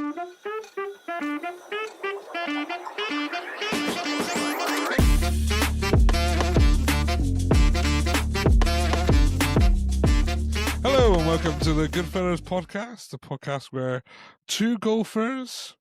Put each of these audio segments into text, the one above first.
Hello and welcome to the Goodfellerz podcast, the podcast where two golfers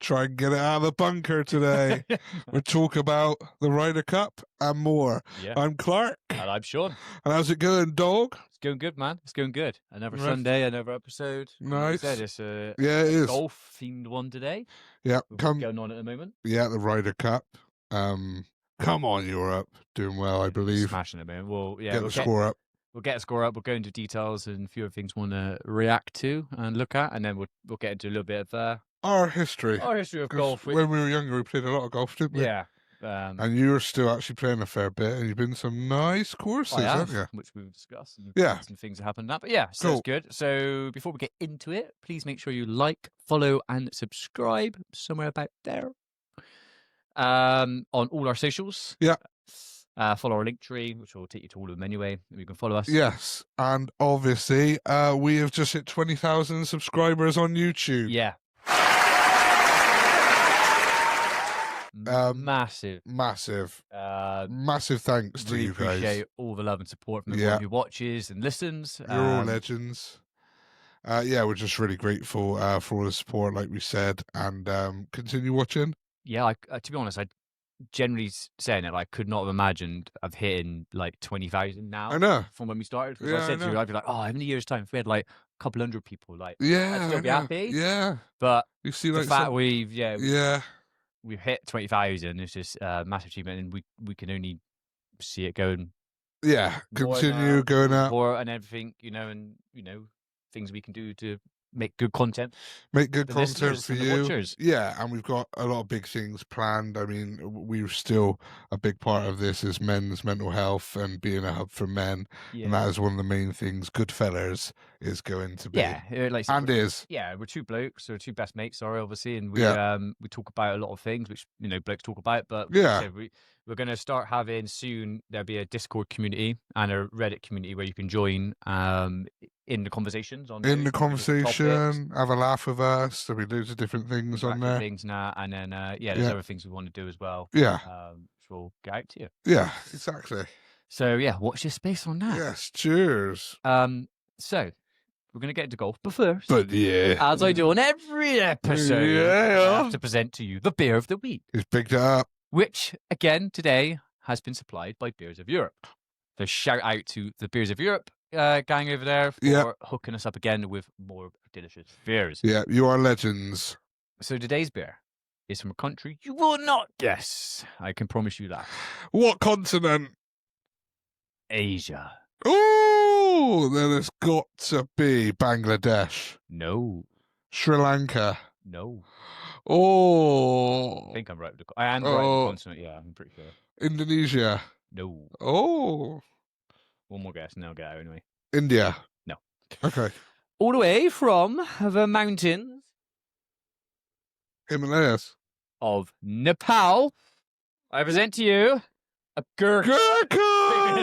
try and get it out of the bunker today. We talk about the Ryder Cup and more. Yeah. I'm Clarke. And I'm Shaun. And how's it going, dog? It's going good, man. It's going good. Another Nice. Sunday, another episode. Nice. Like I said, it's a Yeah, it is. golf-themed one today. Yeah, What's going on at the moment? Yeah, the Ryder Cup. Come on, Europe. Doing well, I believe. Smashing it, man. Well, yeah, Get the score up. We'll get a score up. We'll go into details and a few other things we want to react to and look at, and then we'll get into a little bit of Our history. of golf. When we were younger, we played a lot of golf, didn't we? Yeah. And you're still actually playing a fair bit, and you've been some nice courses, haven't you? Which we've discussed. And Yeah. Some things that happened. But yeah, so Cool. it's good. So before we get into it, please make sure you like, follow, and subscribe somewhere about there. On all our socials. Yeah. Follow our link tree, which will take you to all of them anyway. You can follow us. Yes, and obviously, we have just hit 20,000 subscribers on YouTube. Yeah. Massive thanks to really you guys. appreciate all the love and support from everyone who watches and listens. You're all legends. We're just really grateful for all the support, like we said, and continue watching. Yeah, to be honest, I generally saying it, I could not have imagined of hitting like 20,000 now. I know. From when we started. Because Yeah, I said I to you, know. I'd be like, oh, how many years' time? If we had like a couple hundred people, like, Yeah, I'd still be I know. happy. Yeah, But you see, the like fact some... we've hit 20,000, it's just a massive achievement, and we can only see it going. Yeah, continue going up. More and everything, and things we can do to make good content. Make good the content for you. Watchers. Yeah, and we've got a lot of big things planned. I mean, we're still a big part of this is men's mental health and being a hub for men. Yeah. And that is one of the main things Goodfellerz is going to be. Yeah, like and is. Yeah, we're two blokes, or two best mates, sorry, obviously, and we talk about a lot of things which blokes talk about. But yeah, we're going to start having soon. There'll be a Discord community and a Reddit community where you can join in the conversations on in the conversation, topics. have a laugh with us. There'll be loads of different things on there. Things now, and then there's other things we want to do as well. Yeah, which we'll get out to you. Yeah, exactly. So yeah, watch your space on that. Yes, cheers. So we're gonna get into golf, but first, as I do on every episode, I have to present to you the beer of the week. He's picked it up, which again today has been supplied by Beers of Europe. So shout out to the Beers of Europe gang over there for hooking us up again with more delicious beers. Yeah, you are legends. So today's beer is from a country you will not guess. I can promise you that. What continent? Asia. Oh, then it's got to be Bangladesh. No. Sri Lanka. No. Oh. I think I'm right with I am right with the continent, yeah, I'm pretty sure. Indonesia. No. Oh. One more guess and then I'll get out anyway. India. No. Okay. All the way from the mountains Himalayas of Nepal, I present to you a Gurkha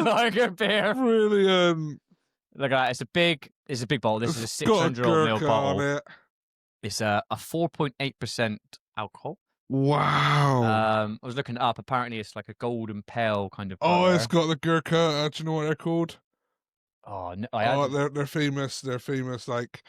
lager beer. Brilliant. Look at that. It's a big bottle. This is a 600ml bottle. It's a 4.8% alcohol. Wow. I was looking it up. Apparently, it's like a golden pale kind of. Oh, it's got the Gurkha. Do you know what they're called? Oh, no, they're famous. They're famous. Like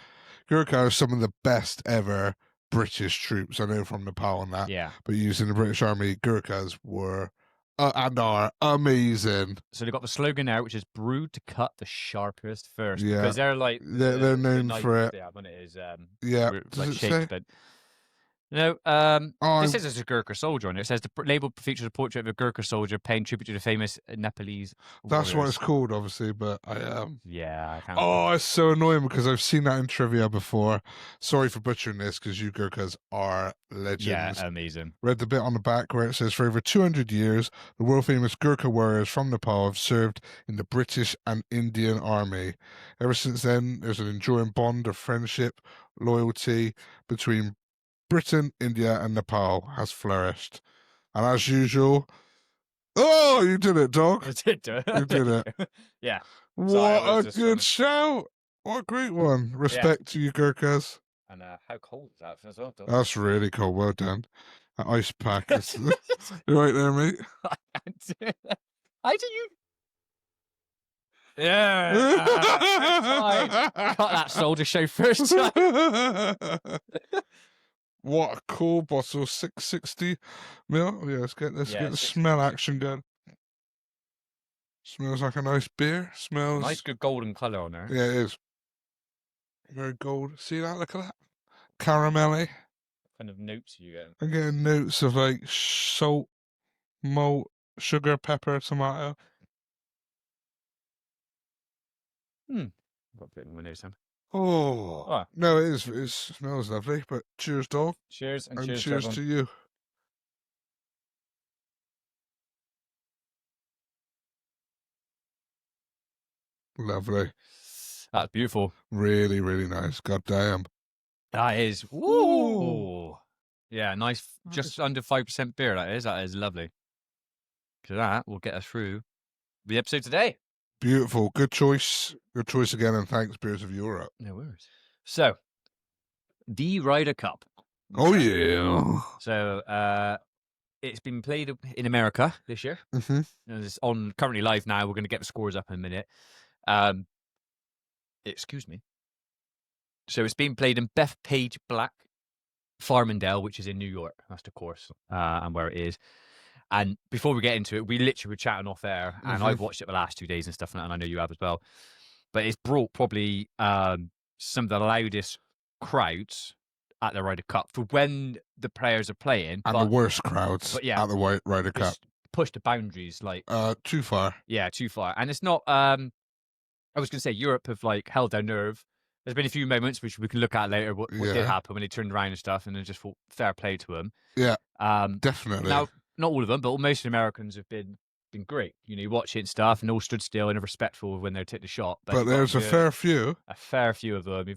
Gurkha are some of the best ever British troops. I know from Nepal and that. Yeah. But used in the British Army, Gurkhas were and are amazing. So they've got the slogan now, which is "Brewed to cut the sharpest first." Yeah. Because they're like they're known for it. Yeah, when it is. Does it shaped, say? but no. This says it's a Gurkha soldier on it. It says the label features a portrait of a Gurkha soldier paying tribute to the famous Nepalese warriors. That's what it's called, obviously, but I Yeah, I can't. Oh, it's so annoying because I've seen that in trivia before. Sorry for butchering this because you Gurkhas are legends. Yeah, amazing. Read the bit on the back where it says, for over 200 years, the world-famous Gurkha warriors from Nepal have served in the British and Indian Army. Ever since then, there's an enduring bond of friendship, loyalty between Britain, India, and Nepal has flourished. And as usual, oh, you did it, dog. I did do it. You did it. Yeah. What a good shout. What a great one. Respect to you, Gurkhas. And how cold is that as well? That's really cool. Well done. That ice pack is right there, mate. How do you? Yeah. Cut that soldier show first time. What a cool bottle, 660 mil. Yeah, let's get the smell action going. Smells like a nice beer. Smells nice, good golden colour on there. Yeah, it is. Very gold. See that? Look at that. Caramelly. What kind of notes are you getting? I'm getting notes of like salt, malt, sugar, pepper, tomato. Got a bit in my nose, Sam. Oh. No, it is. It smells lovely. But cheers, dog. Cheers and cheers to you. Lovely. That's beautiful. Really, really nice. God damn. That is. Ooh. Yeah, nice. Just under 5% beer. That is lovely. So that will get us through the episode today. Beautiful. Good choice. Good choice again, and thanks, Beers of Europe. No worries. So, the Ryder Cup. Oh, yeah. So, it's been played in America this year. Mm-hmm. It's on currently live now. We're going to get the scores up in a minute. Excuse me. So it's being played in Bethpage Black, Farmingdale, which is in New York. That's the course and where it is. And before we get into it, we literally were chatting off air, and I've watched it the last 2 days and stuff, and I know you have as well. But it's brought probably some of the loudest crowds at the Ryder Cup for when the players are playing. And the worst crowds at the Ryder Cup. Push the boundaries, like too far. Yeah, too far. And it's not. I was going to say Europe have like held their nerve. There's been a few moments which we can look at later what did happen when they turned around and stuff, and I just thought fair play to them. Yeah, definitely. Now, not all of them, but most of the Americans have been great. You know, you watch it and stuff, and all stood still and are respectful when they take the shot. But there's a fair few. A fair few of them.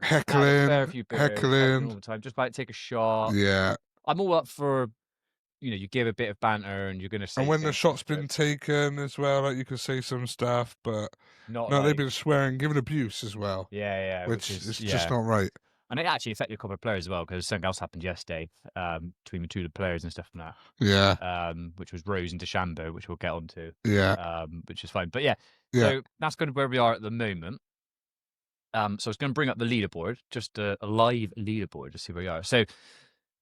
Heckling all the time. Just like take a shot. Yeah. I'm all up for, you give a bit of banter and you're going to say. And when the shot's been taken as well, like you can say some stuff, but they've been swearing, giving abuse as well. Yeah. Which is just not right. And it actually affected a couple of players as well, because something else happened yesterday between the two of the players and stuff like that. Yeah. Which was Rose and DeChambeau, which we'll get onto. Yeah. Which is fine. But yeah, so that's kind of where we are at the moment. So I was going to bring up the leaderboard, just a live leaderboard, to see where we are. So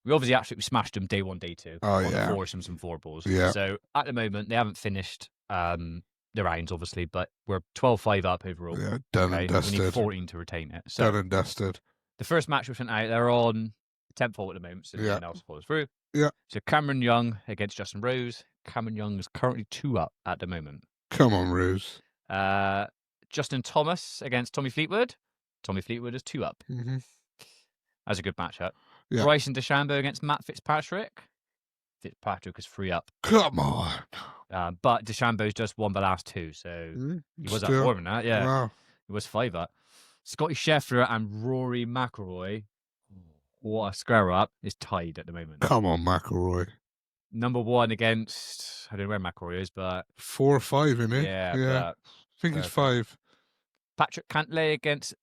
we obviously absolutely smashed them day one, day two on the foursomes and four balls. Yeah. So at the moment, they haven't finished the rounds, obviously, but we're 12-5 up overall. Yeah, done and dusted. We need 14 to retain it. So done and dusted. The first match we sent out, they're on 10th hole at the moment, so no one else follows through. Yeah. So Cameron Young against Justin Rose. Cameron Young is currently 2 up at the moment. Come on, Rose. Justin Thomas against Tommy Fleetwood. Tommy Fleetwood is 2 up. Mm-hmm. That's a good matchup. Yeah. Bryson DeChambeau against Matt Fitzpatrick. Fitzpatrick is 3 up. Come on. But DeChambeau's just won the last 2, so he was up more than that. Yeah, wow. He was 5 up. Scotty Scheffler and Rory McIlroy, what a square up, is tied at the moment. Come on, McIlroy. Number 1 against, I don't know where McIlroy is, but 4 or 5, isn't he? Yeah. I think he's 5. Patrick Cantlay against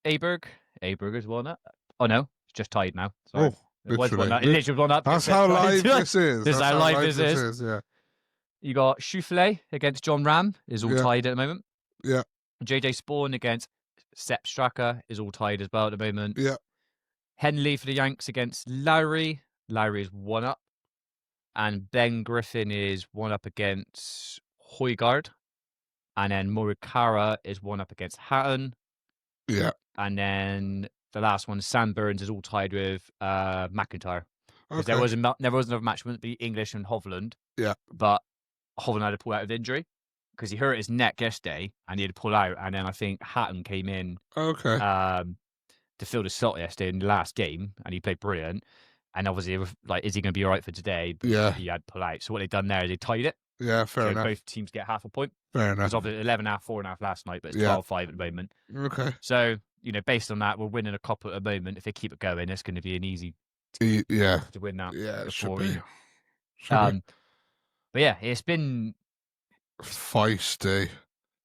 Aberg. Aberg is 1 up. Oh no, it's just tied now. Sorry. It was 1 up. It literally 1 up. That's how live this is. This is how live this is. Yeah. You got Schauffele against John Ram, is all tied at the moment. Yeah. JJ Spawn against Sepp Straka is all tied as well at the moment. Yeah. Henley for the Yanks against Lowry. Lowry is 1 up. And Ben Griffin is 1 up against Højgaard. And then Morikara is 1 up against Hatton. Yeah. And then the last one, Sam Burns, is all tied with McIntyre. Because there was another match with the English and Hovland. Yeah. But Hovland had to pull out with injury because he hurt his neck yesterday and he had to pull out. And then I think Hatton came in to fill the slot yesterday in the last game, and he played brilliant. And obviously, like, is he going to be all right for today? But he had to pull out. So what they've done there is they tied it. Yeah, fair enough. Both teams get half a point. Fair enough. It was obviously 11.5, 4.5 last night, but it's 12-5 at the moment. Okay. So, based on that, we're winning a couple at the moment. If they keep it going, it's going to be an easy to win that. Yeah, it should be. be. But yeah, it's been feisty.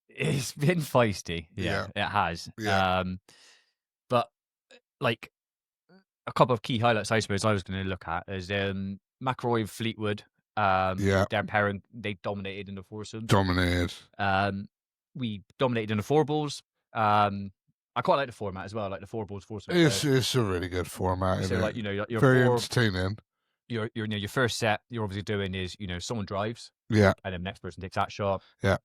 It's been feisty. Yeah, it has. Yeah. But like a couple of key highlights, I suppose, I was going to look at is McIlroy and Fleetwood. Yeah. Their pairing, they dominated in the foursomes. Dominated. We dominated in the four balls. I quite like the format as well, like the four balls foursome. It's a really good format. So, like, your very four, entertaining. your first set, you're obviously doing is someone drives, Yeah. and then the next person takes that shot. Yeah.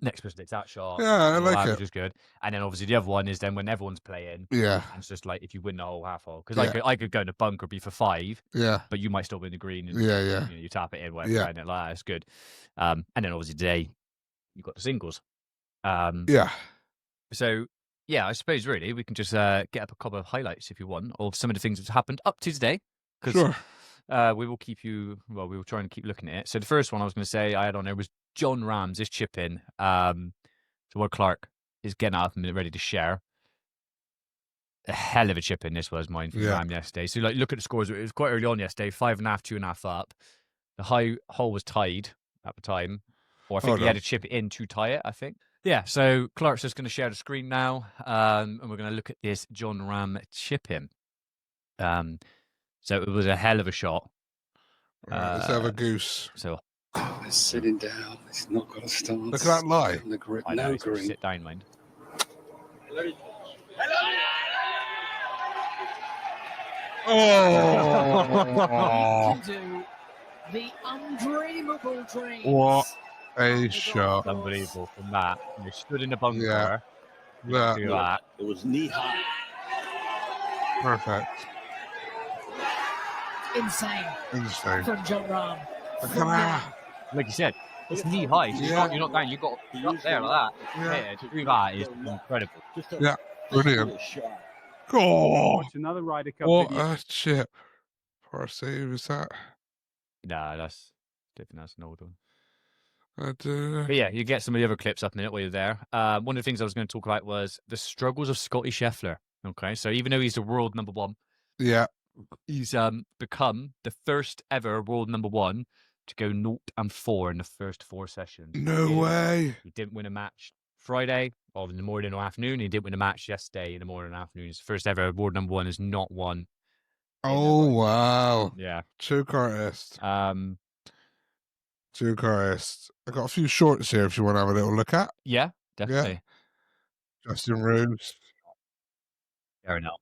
Next person takes that shot. Yeah, I like that, it. which is good. And then obviously the other one is then when everyone's playing. Yeah. And it's just like if you win the whole half hole, because I could go in the bunker, be for 5. Yeah. But you might still win the green. And, Yeah. you tap it in, whatever. Yeah. And it like that. It's good. And then obviously today you've got the singles. Yeah. So yeah, I suppose really we can just get up a couple of highlights if you want of some of the things that's happened up to today. Sure. We will we will try and keep looking at it. So the first one I was going to say I had on there was Jon Rahm's his chip in. So what Clarke is getting up and ready to share. A hell of a chip in this was mine from Rahm yesterday. So like look at the scores. It was quite early on yesterday, 5.5, 2.5 up. The high hole was tied at the time. Or I think he had to chip it in to tie it, I think. Yeah, so Clarke's just going to share the screen now. And we're going to look at this Jon Rahm chip in. So it was a hell of a shot. Right, let's have a goose. So it's sitting down. It's not got a stance. Look at that lie. On the grip. I know, No green. sit down, mind. Oh, the undreamable dreams. what a shot. Unbelievable from that. And they stood in the bunker. Yeah. Do that. It was knee high. Perfect. Insane Insane. from Jon Rahm. Look at that. Like you said, it's knee high. So you're not down. You've got up there like that. Yeah. To do that is incredible. Yeah. Brilliant. Oh, Watch another Ryder Cup what video. a chip. Poor save is that? Nah, that's different. That's an old one. I do. But yeah, you get some of the other clips up in it while you're there. One of the things I was going to talk about was the struggles of Scotty Scheffler. Okay, so even though he's the world number 1, Yeah. he's become the first ever world number 1 to go 0-4 in the first 4 sessions. No way. He didn't win a match Friday, or in the morning or afternoon. He didn't win a match yesterday in the morning and afternoon. His first ever world number 1 is not won. Oh, wow. Yeah. True artist. Um. True artist. I got a few shorts here if you want to have a little look at. Yeah, definitely. Justin Rose. Fair enough.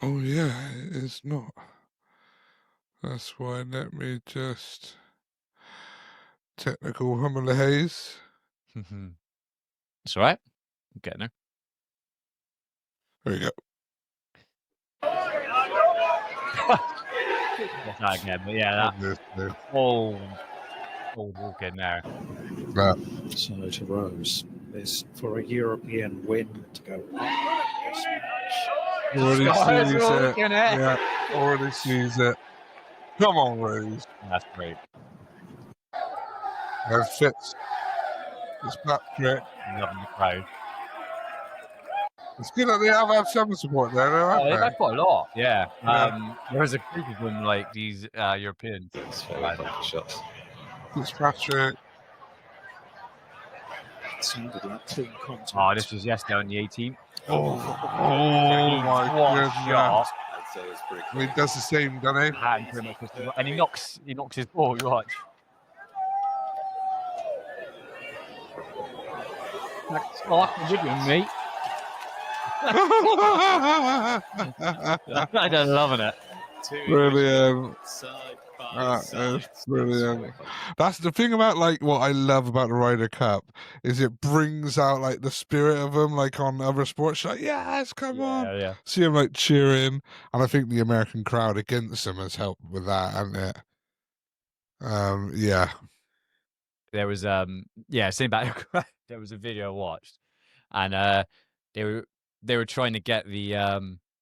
Oh, yeah, it's not. That's why. Let me just. Technical hum and the haze. It's all right. I'm getting there. There we go. Not again, but yeah, that whole walk in there. So to Rose, it's for a European win to go up. Already Scott sees is it. walking it. Yeah, already sees it. Come on, Rose. That's great. That fits. It's Patrick. Loving the crowd. It's good that they have had some support there, though, Oh, haven't they've they? had quite a lot. Yeah. Yeah. There's a group of them like these Europeans. Shots. It's Patrick. Sounded like clean contact. Oh, this was yesterday on the 18th. Oh my What a goodness. shot. I'd say it's pretty He does the same, doesn't he? Hand pretty much and he knocks his ball. You watch. Oh, I'm with you, mate. I'm loving it. Brilliant. Side by That side. is brilliant. That's the thing about like what I love about the Ryder Cup is it brings out like the spirit of them like on other sports. Like, yes, come on. Yeah. See them like cheering, and I think the American crowd against them has helped with that, hasn't it? Yeah. There was same about there was a video I watched, and they were trying to get the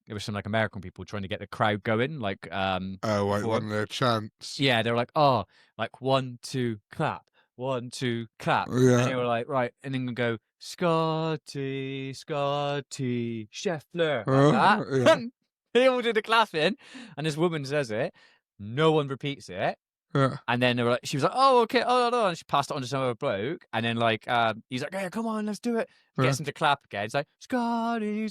there was some like American people trying to get the crowd going, like Oh, like for- one of their chants. yeah, they were like, oh, like 1, 2, clap, 1, 2, clap, and Yeah. they were like, right, and then go Scotty, Scheffler, like that. Yeah. They all did the clapping, and this woman says it, no one repeats it. Yeah. And then they were like, she was like, "Oh, okay, oh no," and she passed it on to some other bloke. And then like, he's like, "Yeah, come on, let's do it." Gets him to clap again. It's like, Scotty.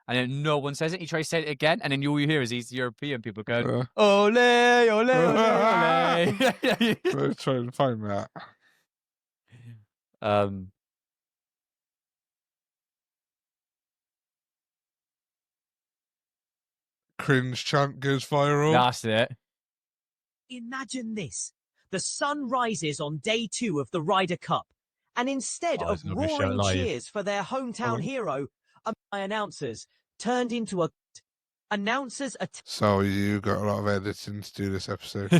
and then no one says it. He tries to say it again, and then all you hear is these European people going, Uh. "Ole, ole, ole, ole." Let's try and find that. Cringe chant goes viral. That's it. Imagine this. The sun rises on day 2 of the Ryder Cup, and instead Oh, of it's not gonna show it roaring live. cheers for their hometown hero, my announcers turned into a announcers. So you got a lot of editing to do this episode.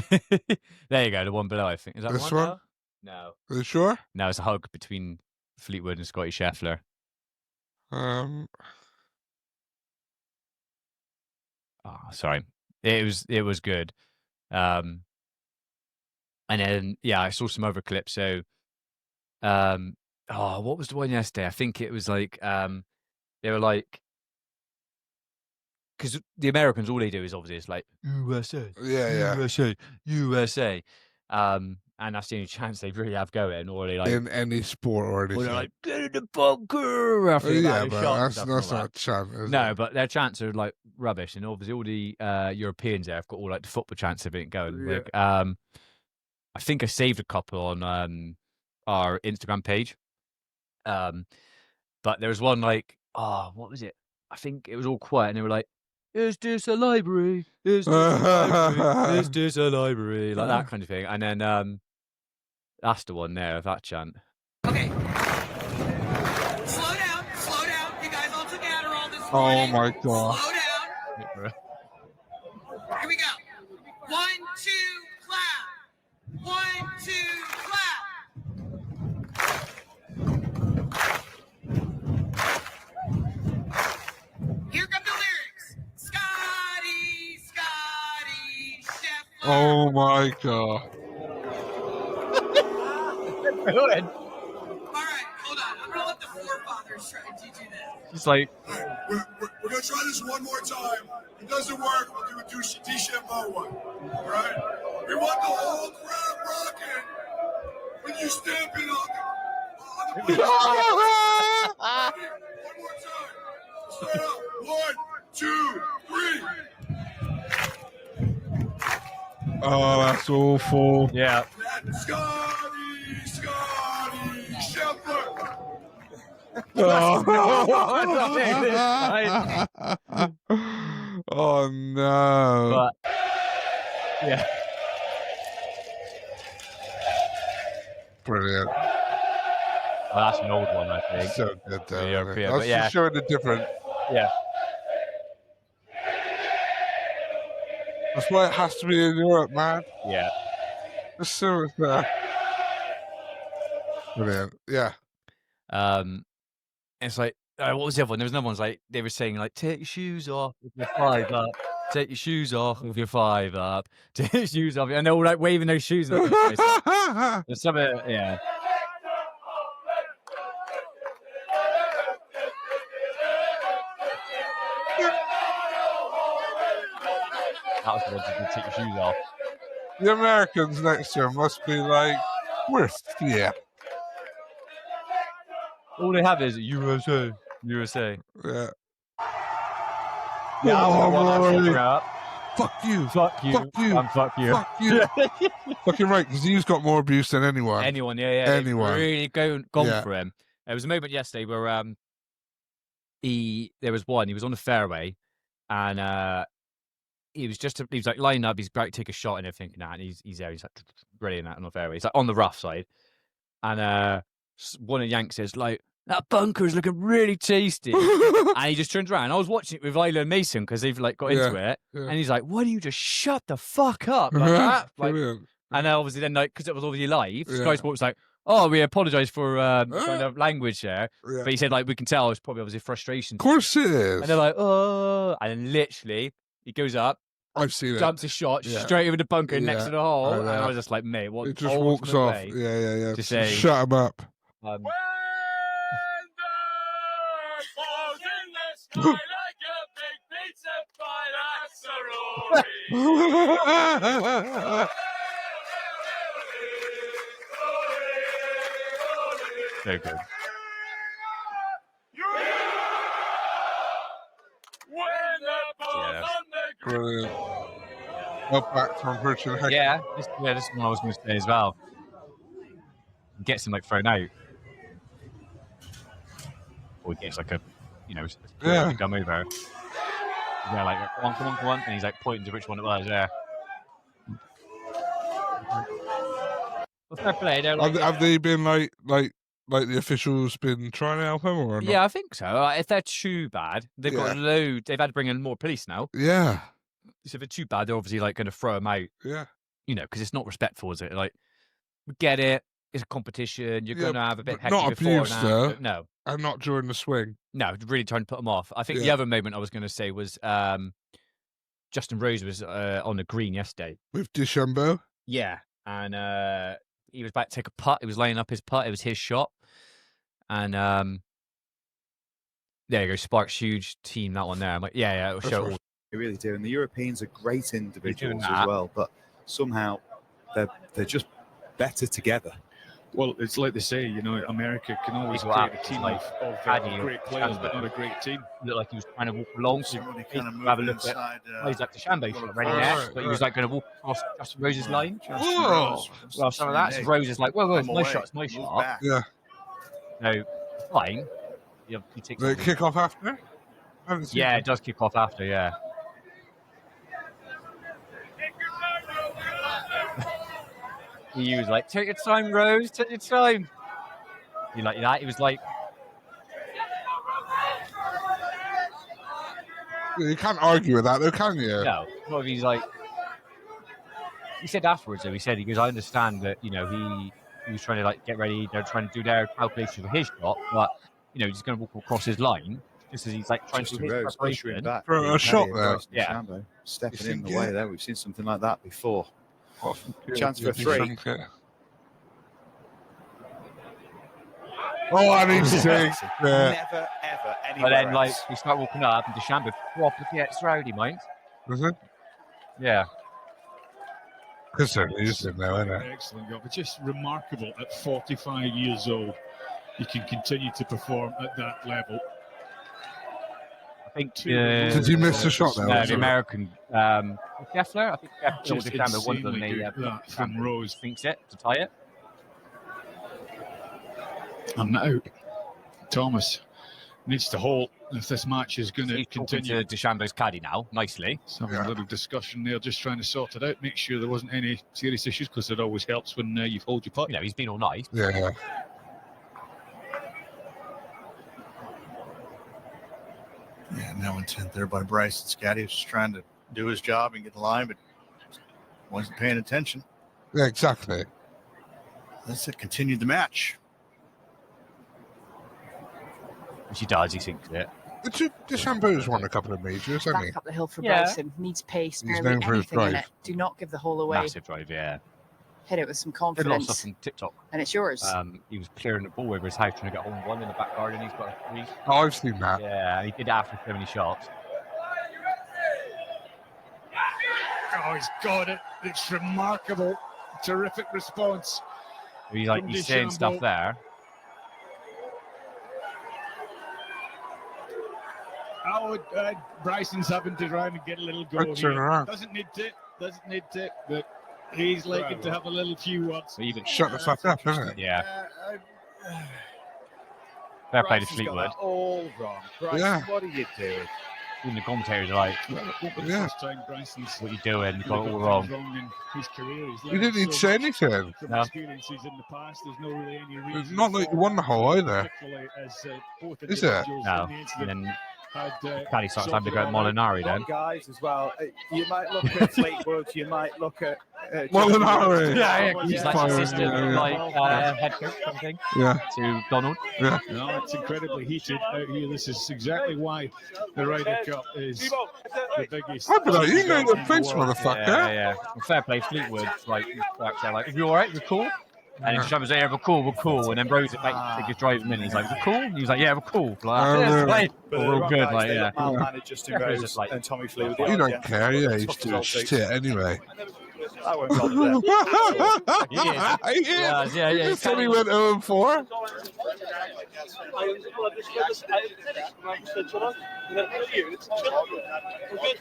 There you go, the one below, I think. Is that This the one? one? No. Are you sure? No, it's a hug between Fleetwood and Scotty Scheffler. Um, Oh, sorry. It was good. And then I saw some other clips. So what was the one yesterday? I think it was like they were like, because the Americans, all they do is obviously it's like USA, yeah. USA, USA. And that's the only chance they really have going, or they like In any sport or or anything. they're like, get in the bunker after they've Yeah, had a but shot and that's stuff and all that. not a chant, is No, it? but their chants are like rubbish, and obviously all the Europeans there have got all like the football chants of it going. Yeah. Like, I think I saved a couple on our Instagram page. But there was one like, what was it? I think it was all quiet, and they were like, "Is this a library? Is this a library? Is this a library?" Like that kind of thing. And then that's the one there of that chant. Okay. Slow down. You guys all took Adderall this Oh morning. my God. Slow down. Here we go. 1, 2, clap. 1, 2, clap. Here come the lyrics. Scotty Scheffler. Oh my God. All right, hold on. I'm gonna let the forefathers try and teach you this. Just like, All right, we're gonna try this one more time. If it doesn't work, we'll do a DeChambeau one. All right? We want the whole crowd rocking when you stamp it on the place. One more time. Start up. 1, 2, 3. Oh, that's awful. yeah. Scotty Scheffler. Oh no. But yeah. Brilliant. Well, that's an old one, I think. So good though. Yeah, isn't it? yeah, That's but yeah. just showing the difference. Yeah. That's why it has to be in Europe, man. Yeah. As soon as that. Brilliant. Yeah. It's like, what was the other one? There was another one. Like they were saying, like, take your shoes off with your 5 up. Take your shoes off with your 5 up. Take your shoes off, and they're all like waving those shoes. There's something, yeah. That was the one to take your shoes off. The Americans next to him must be like, we're yeah. All they have is USA, USA. Yeah. Yeah, Oh, one my. up. Fuck you. Fuck you. Fuck you. And fuck you. Fuck you. Fucking right, because he's got more abuse than anyone. Anyone, yeah. They've Anyone. really gone Yeah. for him. There was a moment yesterday where there was one, he was on the fairway, and he was like lining up, he's about to take a shot and everything, and he's there, he's like brilliant on the fairway. He's like on the rough side. And one of the Yanks says, like, that bunker is looking really tasty. And he just turns around. I was watching it with Isla and Mason because they've like got into it. Yeah. And he's like, why don't you just shut the fuck up? Like that? Like, Brilliant. and then obviously then, like, because it was obviously live, Yeah. Sky Sports was like, oh, we apologise for kind of language there. Yeah. But he said, like, we can tell it's probably obviously frustration. Of course it is. And they're like, oh. And then literally, he goes up, I've seen it. jumps a shot Yeah. straight over the bunker next Yeah, to the hole. I And know. I was just like, mate, what? It just walks off. Yeah. to say- Shut him up. So good. Brilliant. Up back from Virgin Heck. Yeah, this is what I was going to say as well. Gets him like thrown out. Or he gets like a, Yeah. come over. Yeah, like, come on. And he's like pointing to which one it was, yeah. Well, fair play. Have they been like the officials been trying to help him or not? Yeah, I think so. If they're too bad, they've got a load. They've had to bring in more police now. Yeah. So if they're too bad, they're obviously like going to throw him out. Yeah. Because it's not respectful, is it? Like, we get it. It's a competition. You're going to have a bit hectic not before abuse, and after. though. No. And not during the swing. No, really trying to put him off. I think the other moment I was going to say was Justin Rose was on the green yesterday. With DeChambeau? Yeah. And he was about to take a putt. He was laying up his putt. It was his shot. And there you go. Sparks huge team, that one there. I'm like, yeah, it'll show. They really do. And the Europeans are great individuals as well. But somehow they're just better together. Well, it's like they say, America can always create a team of great players, but not a great team. Looked like he was trying to walk along. So Somebody kind of have a moving look at. inside. He's like the Shambo shot ready there, but he was like going to walk across Justin Rose's line. Whoa! Well, some of that. Rose is like, whoa, it's my shot, it's my Move shot. back. Yeah. No, fine. He takes They kick off after? Yeah, it does kick off after, yeah. He was like, take your time, Rose, take your time. You like that? He was like, You can't argue with that, though, can you? no. Well, he's like, he said afterwards, though, he goes, I understand that, he was trying to like get ready, they're trying to do their calculation for his shot, but, he's going to walk across his line, just as he's like trying to do his Rose preparation. ushering back. For a shot there. Yeah. Stepping You in the think, way there. We've seen something like that before. Oh, Chance for a three. Oh, I need to take. Never, ever, anywhere But then, like, else. we start walking up, and DeChambeau proper gets rowdy, mind. Was it? Yeah. Because they're losing now, isn't it? Excellent job. It's just remarkable at 45 years old, you can continue to perform at that level. I think. Did you miss the shot there? No, Was the it? American. Keffler? I think Keffler or Just DeChambeau, one of them, insanely they good that from Rose. thinks it to tie it. And now, Thomas needs to hold if this match is going to He's talking continue. to DeChambeau's caddy now, nicely. Some little discussion there, just trying to sort it out, make sure there wasn't any serious issues, because it always helps when you hold your putt. He's been all nice. Yeah. Yeah, no intent there by Bryson. Scotty was just trying to do his job and get the line, but wasn't paying attention. Yeah, exactly. That's it. Continued the match. Which he does, he thinks it. DeChambeau's won a couple of majors, hasn't he? Back up the hill for Yeah. Bryson. Needs pace, He's barely known for his anything in drive. it. Do not give the hole away. Massive drive, yeah. Hit it with some Did a lot of confidence, stuff on TikTok. and it's yours. He was clearing the ball over his house trying to get home one in the back garden. He's got a 3. Oh, I've seen that. Yeah, he did after so many shots. Oh, he's got it. It's remarkable. Terrific response. He's like, From he's saying stuff DeChambeau. there. Oh, Bryson's having to try and get a little go. Good turn here. around. Doesn't need to, but he's liking to have a little few words. So even Shut the fuck up, isn't it? yeah, fair play to Bryson's got Fleetwood. that all wrong. Bryson, Yeah. what are you doing? Even the commentators are like, Yeah. First time Bryson's "What you doing? You got it all got things wrong." in his career. He's You learned didn't need to so say much anything. from No. experiences in the past. There's no really any reason. It's not like you won the hole either. particularly as both Is it? individuals No, in the and incident then had, Caddy starts having to go at sorted all out. Molinari then. Guys, as well. You might look at Fleetwood. You might look at Molinari. Yeah, he's like fine, assistant, yeah, yeah. like head coach kind of thing Yeah. to Donald. Yeah. No, it's incredibly heated out here. This is exactly why the Ryder Cup is the biggest. I'd be like, you know the in Prince, world. motherfucker. Yeah. Well, fair play, Fleetwood. Like, they're like, "You all right? We're cool." And then Chamber's like, "Yeah, we're cool." And then Rose like take his drive in. He's like, "We're cool." He was like, "Yeah, we're cool." Like, Oh, yeah, really? like, But we're all good. Like, yeah. Managed Justin Yeah. Rose Just like- and Tommy Fleetwood. You don't care, yeah, he's doing shit anyway. That won't bother them. Yeah. He just said he went 0-4.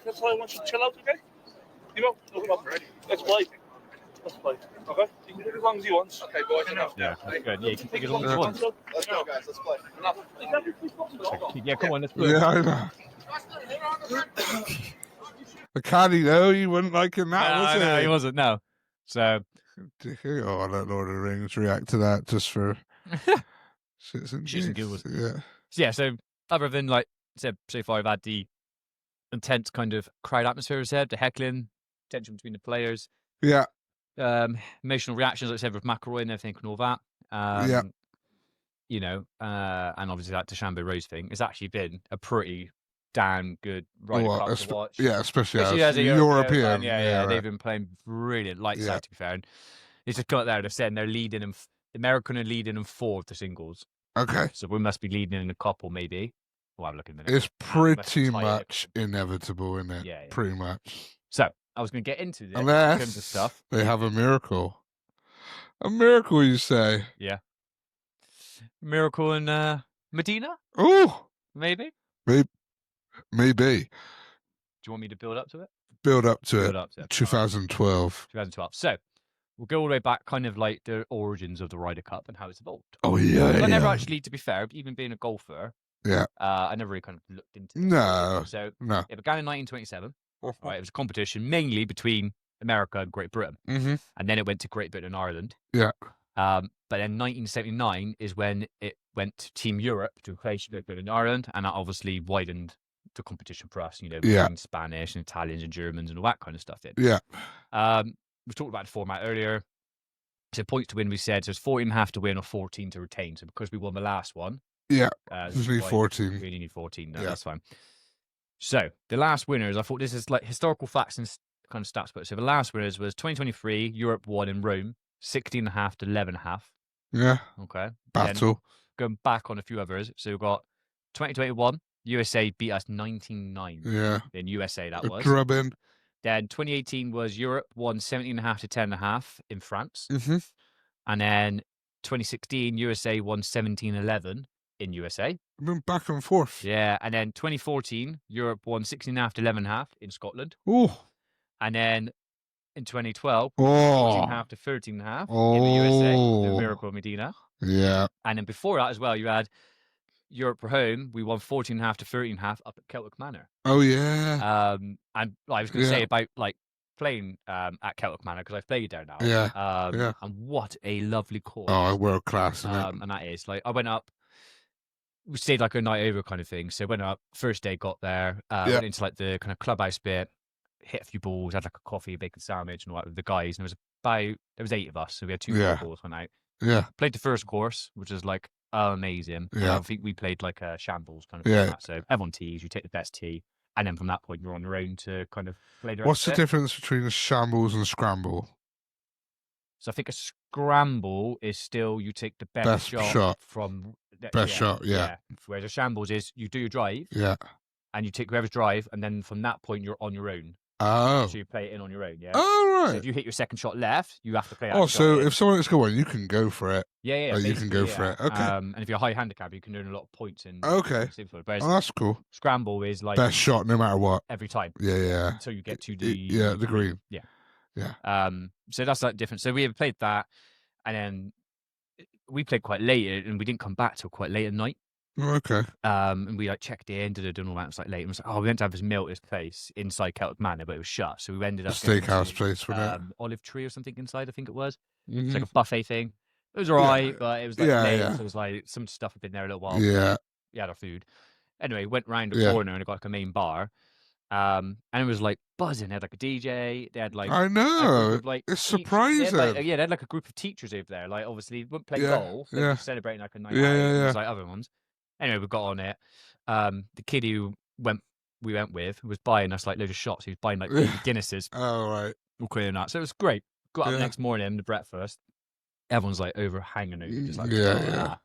That's why I want you to chill out, okay? You know, let's play. Let's play. Okay? You can do it as long as you want. Okay, boys. Yeah, that's good. Yeah, you can take as long as you want. Let's go, guys. Let's play. Yeah, come on, let's play. Yeah, I know. The caddy, though, he wouldn't like him that, was No, he? he wasn't, no. So, Oh, I let Lord of the Rings react to that just for shits and Shits and giggles. giggles. Yeah. so other than, like, so far I've had the intense kind of crowd atmosphere, as I said, the heckling, tension between the players, Yeah. emotional reactions, like I said, with McIlroy and everything and all that. Yeah. You know, and obviously that DeChambeau Rose thing. It's actually been a pretty damn good Ryder Cup to watch. Yeah, especially as a European. fan, yeah, right. they've been playing brilliant lights Yeah. out, to be fair. And it's just got there, they're saying they're leading in, the American are leading in 4 of the singles. Okay. So we must be leading in a couple, maybe. We'll have a look in a minute. It's pretty tie it. much inevitable, isn't it? Yeah. Pretty much. So I was going to get into this in Unless terms of stuff. they have a miracle. A miracle, you say? Yeah. Miracle in Medina, Oh, maybe? maybe. Do you want me to build up to it? Build up to Build it. up to it. 2012. 2012. So we'll go all the way back, kind of like the origins of the Ryder Cup and how it's evolved. Oh, yeah. I never yeah. actually, to be fair, even being a golfer, Yeah. I never really kind of looked into this. No. So No. it began in 1927. Right, it was a competition mainly between America and Great Britain. Mm-hmm. And then it went to Great Britain and Ireland. Yeah. But then 1979 is when it went to Team Europe to replace Great Britain and Ireland, and that obviously widened the competition for us, you know, Yeah. between Spanish and Italians and Germans and all that kind of stuff in. Yeah. We've talked about the format earlier. So points to win, we said, so it's 14.5 to win or 14 to retain. So because we won the last one, Yeah. this We is need why 14. we only need 14. No, Yeah. that's fine. So the last winners, I thought this is like historical facts and kind of stats. But so the last winners was 2023, Europe won in Rome, 16.5 to 11.5. Yeah. Okay. Battle. Then going back on a few others. So we've got 2021, USA beat us 19-9. Yeah. In USA, that A was. drubbing. Then 2018 was Europe won 17.5 to 10.5 in France. Mm-hmm. And then 2016, USA won 17-11 in USA. I've been back and forth. Yeah. And then 2014, Europe won 16.5 to 11.5 in Scotland. Oh. And then in 2012, Oh. 14.5 to 13.5 in the USA, the Miracle of Medina. Yeah. And then before that as well, you had Europe for home. We won 14.5 to 13.5 up at Celtic Manor. Oh, yeah. And I was going to say about like playing at Celtic Manor because I've played there now. Yeah. Yeah. And what a lovely course. Oh, world class, isn't it? And that is like I went up. We stayed like a night over kind of thing. So went up first day, got there, went into like the kind of clubhouse bit, hit a few balls, had like a coffee, a bacon sandwich, and all that with the guys. And there was 8 of us, so we had 2 balls went out. Yeah. Played the first course, which is like amazing. Yeah. I think we played like a shambles kind of Yeah. format. So everyone tees, you take the best tee, and then from that point you're on your own to kind of play the rest What's of the it. difference between shambles and scramble? So I think a scramble is still you take the best shot from Best shot, yeah. Whereas a shambles is you do your drive, Yeah. and you take whoever's drive, and then from that point you're on your own. Oh. So you play it in on your own, yeah. Oh, right. So if you hit your second shot left, you have to play that. Oh, shot so in. if someone is going, you can go for it. Yeah, Oh, you can go basically, for it. Okay. And if you're a high handicap, you can earn a lot of points in. Okay. Whereas Oh, that's cool. scramble is like Best shot, no matter what. every time. Yeah. Until you get to the the green. Yeah. Yeah. So that's like different. So we have played that, and then we played quite late, and we didn't come back till quite late at night. Oh, okay. And we like checked in, did all that. It was like late. It was like, we went to have this meal at this place inside Celtic Manor, but it was shut. So we ended A up going steakhouse to, place, wasn't it? Olive Tree or something inside. I think it was. Mhm. It's like a buffet thing. It was alright, but it was like Yeah, late, yeah. so it was like some stuff had been there a little while. Yeah. We had our food. Anyway, went round the Yeah. corner and it got like a main bar. And it was like buzzing. They had like a DJ. They had like I a know. group of, like, It's They had, like, surprising. they had like a group of teachers over there. Like obviously, they wouldn't play Yeah, golf. They yeah. were just celebrating like a night Yeah, out. yeah, And it was yeah. like other ones. Anyway, we got on it. The kid who we went with was buying us like loads of shots. He was buying like baby Guinnesses. Oh, right. All clear that. So it was great. Got up Yeah. the next morning, the breakfast. Everyone's like overhanging out, just like Yeah.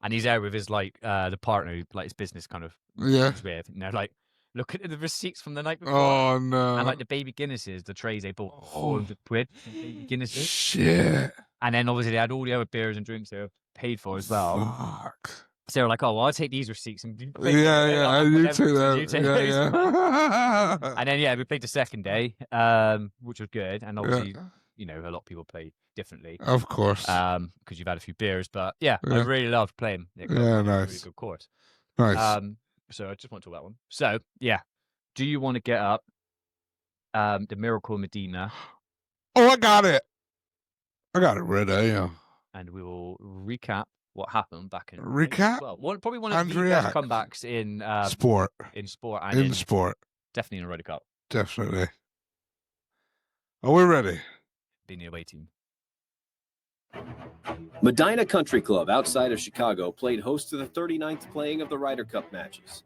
And he's there with his like the partner, who, like his business kind of Yeah. was with. And they're like looking at the receipts from the night before. Oh no! And like the baby Guinnesses, the trays they bought £400 from baby Guinnesses. Shit! And then obviously they had all the other beers and drinks they were paid for as well. Fuck. So they were like, "Oh, well, I'll take these receipts and Yeah, you take that. those." Yeah. And then we played the second day, which was good. And obviously, a lot of people play differently, Of course. because you've had a few beers. But I really loved playing. It Yeah, was a nice. really good course. Nice. So I just want to talk about that one. So do you want to get up the Miracle Medina? Oh, I got it. I got it ready. Yeah. And we will recap what happened back in Recap? probably one of the best comebacks in sport. In sport and in sport. Definitely in a Ryder Cup. Definitely. Are we ready? Being the away team. Medina Country Club outside of Chicago played host to the 39th playing of the Ryder Cup matches.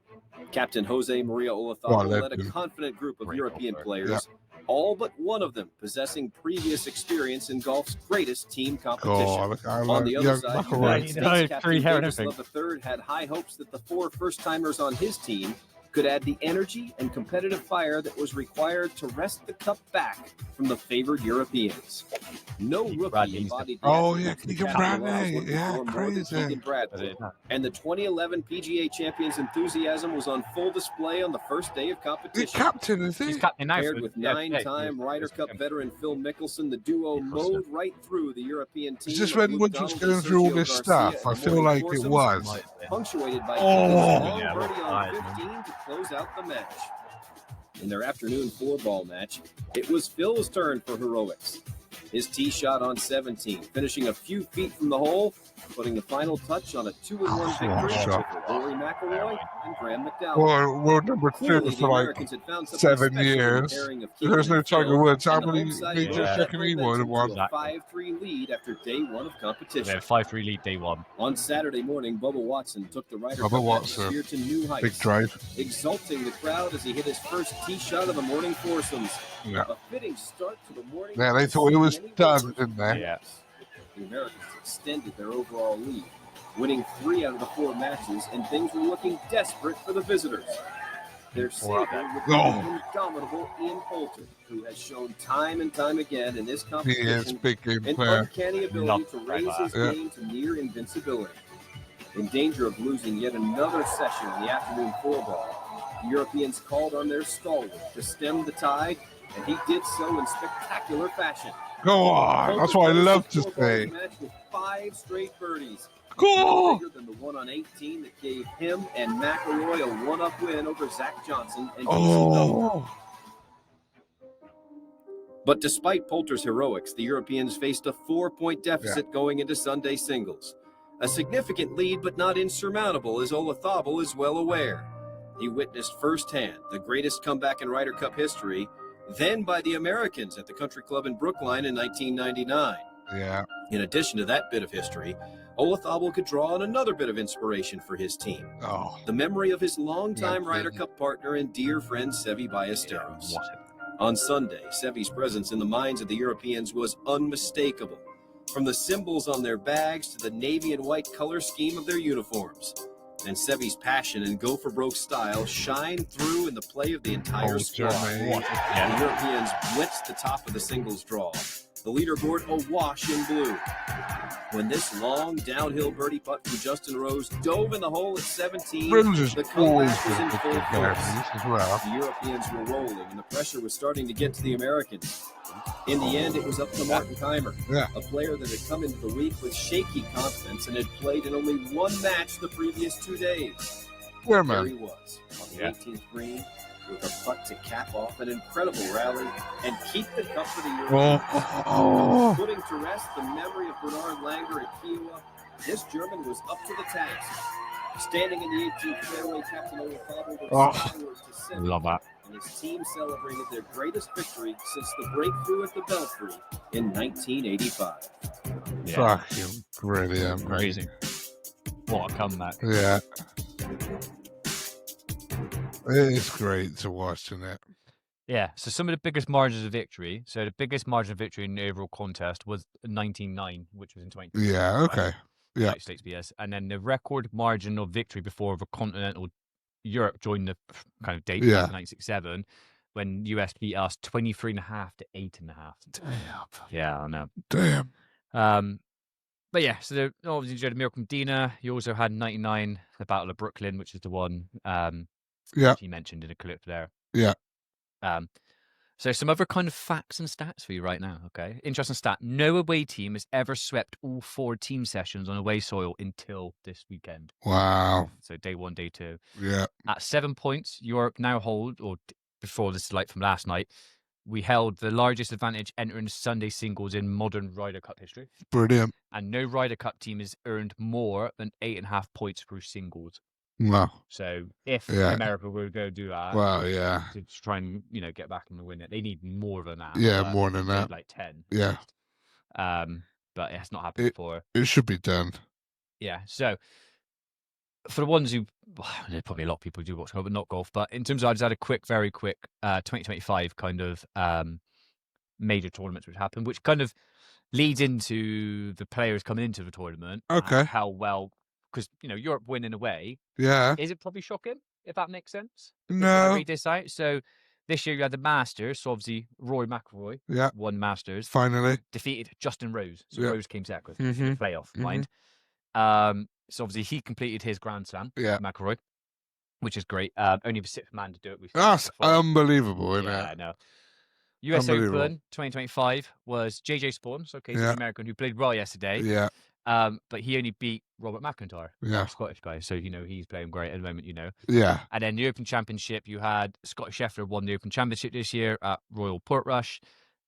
Captain Jose Maria Olazabal led a confident group of European players, all but one of them possessing previous experience in golf's greatest team competition. On the other side, United States Captain Davis Love III had high hopes that the 4 first-timers on his team could add the energy and competitive fire that was required to wrest the cup back from the favored Europeans. No rookie embodied the Keegan Bradley. Yeah, crazy. Keegan Bradley. And the 2011 PGA Champions enthusiasm was on full display on the first day of competition. The captain, is he? He's captain now. Paired with 9-time Ryder Cup veteran Phil Mickelson, the duo mowed right through the European team. Is this when Woods was going through all this stuff? I feel like it was. Punctuated by long birdie on 15 to close out the match. In their afternoon 4-ball match, it was Phil's turn for heroics. His tee shot on 17, finishing a few feet from the hole, putting the final touch on a 2-1 victory for Rory McIlroy and Graham McDowell. World number 2 for like 7 years. There's no Tiger Woods. How many majors reckon he would have won? 5-3 lead after day 1 of competition. They had 5-3 lead day 1. On Saturday morning, Bubba Watson took the Ryder Cup atmosphere to new heights, big drive, exalting the crowd as he hit his first tee shot of the morning foursomes. Yeah. A fitting start to the morning. Yeah, they thought it was done, didn't they? Yeah. The Americans extended their overall lead, winning 3 out of the 4 matches, and things were looking desperate for the visitors. Their savior would be the indomitable Ian Poulter, who has shown time and time again in this competition an uncanny ability to raise his game to near invincibility. In danger of losing yet another session in the afternoon 4-ball, the Europeans called on their stalwart to stem the tide, and he did so in spectacular fashion. Go on. That's what I love to say. Match with 5 straight birdies. Cool. Bigger than the one on 18 that gave him and McIlroy a 1-up win over Zach Johnson and But despite Poulter's heroics, the Europeans faced a 4-point deficit going into Sunday singles. A significant lead, but not insurmountable, as Olazabal is well aware. He witnessed firsthand the greatest comeback in Ryder Cup history, then by the Americans at the Country Club in Brookline in 1999. Yeah. In addition to that bit of history, Olazabal could draw on another bit of inspiration for his team. The memory of his longtime Ryder Cup partner and dear friend Seve Ballesteros. On Sunday, Seve's presence in the minds of the Europeans was unmistakable, from the symbols on their bags to the navy and white color scheme of their uniforms. And Seve's passion and go-for-broke style shined through in the play of the entire squad. The Europeans blitzed the top of the singles draw, the leaderboard awash in blue. When this long downhill birdie putt from Justin Rose dove in the hole at 17, the comeback was in full force. The Europeans were rolling, and the pressure was starting to get to the Americans. In the end, it was up to Martin Keimer, a player that had come into the week with shaky confidence and had played in only 1 match the previous 2 days. There he was, on the 18th green, with a putt to cap off an incredible rally and keep the cup for the Europeans. Putting to rest the memory of Bernard Langer at Kiowa, this German was up to the task. Standing in the 18th fairway, Captain Olazabal was skyward to center. Love that. And his team celebrated their greatest victory since the breakthrough at the Belfry in 1985. Fucking brilliant. Crazy. What a comeback. Yeah. It is great to watch, isn't it? Yeah, so some of the biggest margins of victory. So the biggest margin of victory in the overall contest was 19-9, which was in 20. Yeah, okay. Yeah. United States BS. And then the record margin of victory before the continental Europe joined the kind of date Yeah. 1967 when US beat us 23.5 to 8.5. Damn. Yeah, I know. Damn. But yeah, so they obviously enjoyed a Miracle Medina. You also had 99, the Battle of Brooklyn, which is the one Yeah. he mentioned in a clip there. Yeah. So some other kind of facts and stats for you right now, okay? Interesting stat. No away team has ever swept all 4 team sessions on away soil until this weekend. Wow. So day 1, day 2. Yeah. At 7 points, Europe now hold, or before this is like from last night, we held the largest advantage entering Sunday singles in modern Ryder Cup history. Brilliant. And no Ryder Cup team has earned more than 8.5 points through singles. Wow. So if Yeah. America were to go do that, Wow, yeah. to try and get back and win it, they need more than that. Yeah, but more than they need that. like 10. Yeah. But it's not happened before. It should be done. Yeah. So for the ones who, there's probably a lot of people who do watch golf, but not golf. But in terms of, I just had a very quick 2025 kind of major tournaments which happened, which kind of leads into the players coming into the tournament. Okay. How well, because Europe winning away. Yeah. Is it probably shocking if that makes sense? No. I read this out. So this year you had the Masters. So obviously Rory McIlroy won Masters. Finally Defeated Justin Rose. So Yeah. Rose came second. Mhm. Playoff, Mhm. mind. So obviously he completed his Grand Slam. Yeah. McIlroy, which is great. Only the 6th man to do it. That's unbelievable, isn't Yeah, it? I know. US Unbelievable. Open 2025 was JJ Spawn, so Casey Yeah. the American, who played well yesterday. Yeah. But he only beat Robert McIntyre, Yeah. our Scottish guy. So he's playing great at the moment. Yeah. And then the Open Championship, you had Scotty Scheffler won the Open Championship this year at Royal Portrush,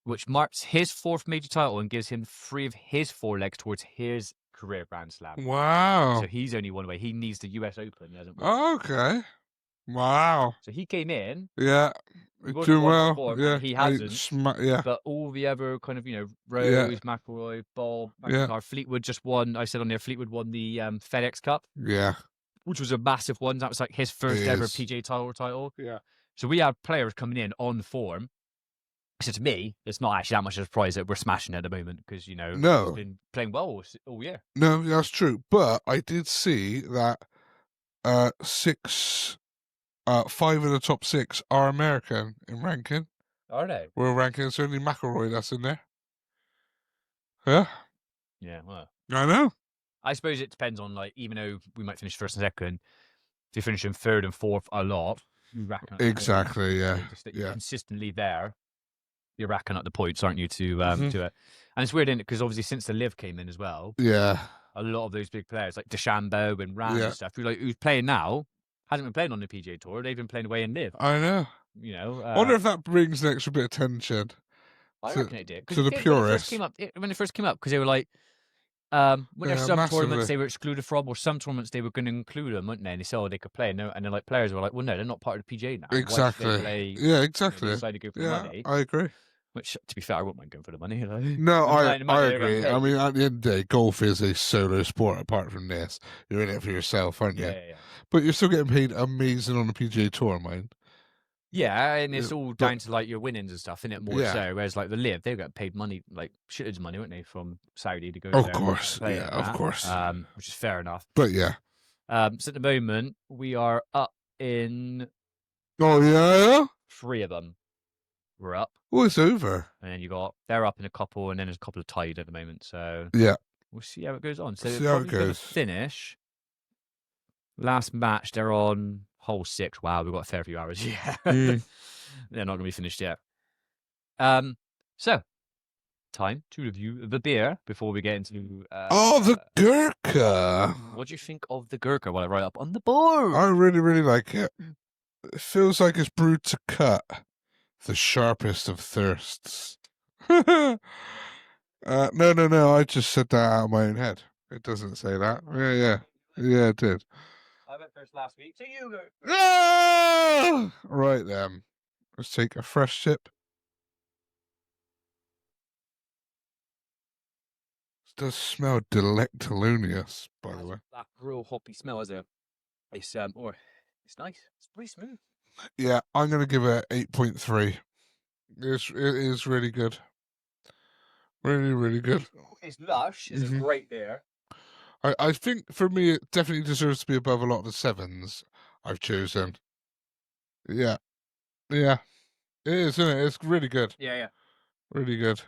which marks his 4th major title and gives him 3 of his 4 legs towards his career Grand Slam. Wow. So he's only one away. He needs the US Open, he hasn't. Okay. Wow. So he came in. Yeah. He wasn't Doing one well. before, Yeah. and he hasn't. Yeah. But all the other kind of, Rose, McIlroy, Bob, Yeah. McIntyre, Fleetwood just won. I said on there, Fleetwood won the FedEx Cup. Yeah. Which was a massive one. That was like his first It ever is. PGA title. Yeah. So we had players coming in on form. So to me, it's not actually that much of a surprise that we're smashing at the moment because, No. he's been playing well all year. No, that's true. But I did see that 5 of the top 6 are American in ranking. Are they? World ranking. It's only McIlroy that's in there. Yeah. Yeah, well. I know. I suppose it depends on, even though we might finish 1st and 2nd, if you finish in 3rd and 4th a lot, you rack up. Exactly, yeah. Just that you're consistently there. You're racking up the points, aren't you, to it? And it's weird, isn't it? Because obviously since the Liv came in as well, Yeah. a lot of those big players like DeChambeau and Rand Yeah. and stuff, who's playing now, hasn't been playing on the PGA Tour. They've been playing away in Liv. I know. I wonder if that brings an extra bit of tension. I reckon it did. To the purists. When it first came up, because they were like, when there's some massively. tournaments they were excluded from, or some tournaments they were going to include them, weren't they? And they said, they could play. And then like players were like, well, no, they're not part of the PGA now. Why should they Exactly. play, Yeah, exactly. they decide to go for the money. I agree. Which, to be fair, I wouldn't mind going for the money. No, I they're agree. gonna I pay. mean, at the end of the day, golf is a solo sport apart from this. You're in it for yourself, aren't you? Yeah. But you're still getting paid amazing on the PGA Tour, mind. Yeah, and it's all down to like your winnings and stuff, innit? More Yeah. so. Whereas like the Liv, they got paid money, like shitloads of money, weren't they, from Saudi to go Of there. course, and play yeah, at of that, course. Which is fair enough. But yeah. So at the moment, we are up in Oh, yeah? 3 of them. We're up. Oh, it's over. And then they're up in a couple, and then there's a couple of tied at the moment. So Yeah. we'll see how it goes on. So See they're how it probably going to goes. finish. Last match, they're on hole 6. Wow, we've got a fair few hours. Yeah. They're not going to be finished yet. So, time to review the beer before we get into... the Gurkha. What do you think of the Gurkha while I write up on the board? I really, really like it. It feels like it's brewed to cut. The sharpest of thirsts. No. I just said that out of my own head. It doesn't say that. Yeah, it did. I went first last week, so you go. Ah! Right then. Let's take a fresh sip. It does smell delectalunious, by the way. That real hoppy smell, is it? It's it's nice. It's pretty smooth. Yeah, I'm going to give it 8.3. It is really good. Really, really good. It's lush. It's a great beer. I think for me, it definitely deserves to be above a lot of the 7s. I've chosen. Yeah. Yeah. It is, isn't it? It's really good. Yeah. Really good.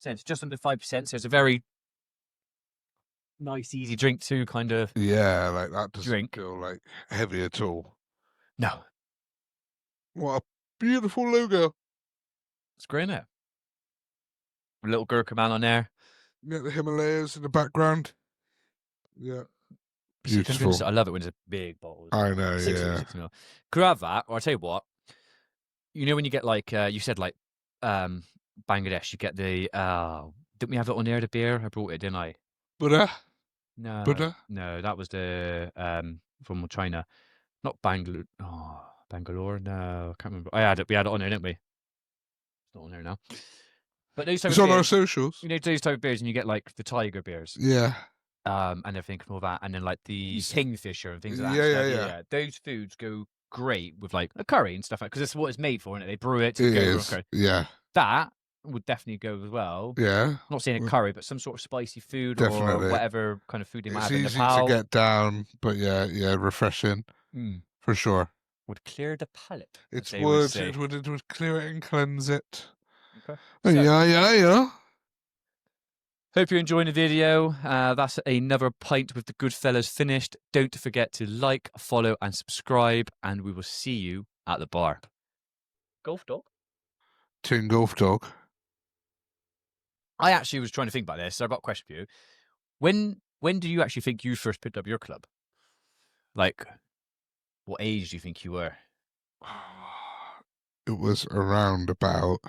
So it's just under 5%. So it's a very nice, easy drink too, kind of. Yeah, like that doesn't drink. feel like heavy at all. No. What a beautiful logo. It's great, isn't it? A little Gurkha man on there. Yeah, the Himalayas in the background. Yeah. Beautiful. I love it when it's a big bottle. I know, 6 yeah. 6 mil. Could I have that? Or I'll tell you what. You know when you get like, you said like Bangladesh, you get the, didn't we have it on there, the beer? I brought it, didn't I? Buddha? No. Buddha? No, that was the, from China. Not Bangalore. Oh, Bangalore? No, I can't remember. We had it on there, didn't we? It's not on there now. But those type It's of on our beers, socials. you know, those type of beers, and you get like the Tiger beers. Yeah. And everything and all that, and then like the Kingfisher and things like that. Yeah. Those foods go great with like a curry and stuff like because that's what it's made for, isn't it? They brew it to It go is. with curry. Yeah. That would definitely go as well. Yeah. I'm not saying a curry, but some sort of spicy food Definitely. or whatever kind of food they might It's have in easy Nepal. to get down, but yeah, refreshing. For sure. Would clear the palate. It would clear it and cleanse it. Okay. Oh, So- yeah. Hope you're enjoying the video. That's another pint with the Goodfellerz finished. Don't forget to like, follow, and subscribe, and we will see you at the bar. Golf dog? Tin Golf Dog. I actually was trying to think about this, so I've got a question for you. When do you actually think you first picked up your club? Like, what age do you think you were? It was around about,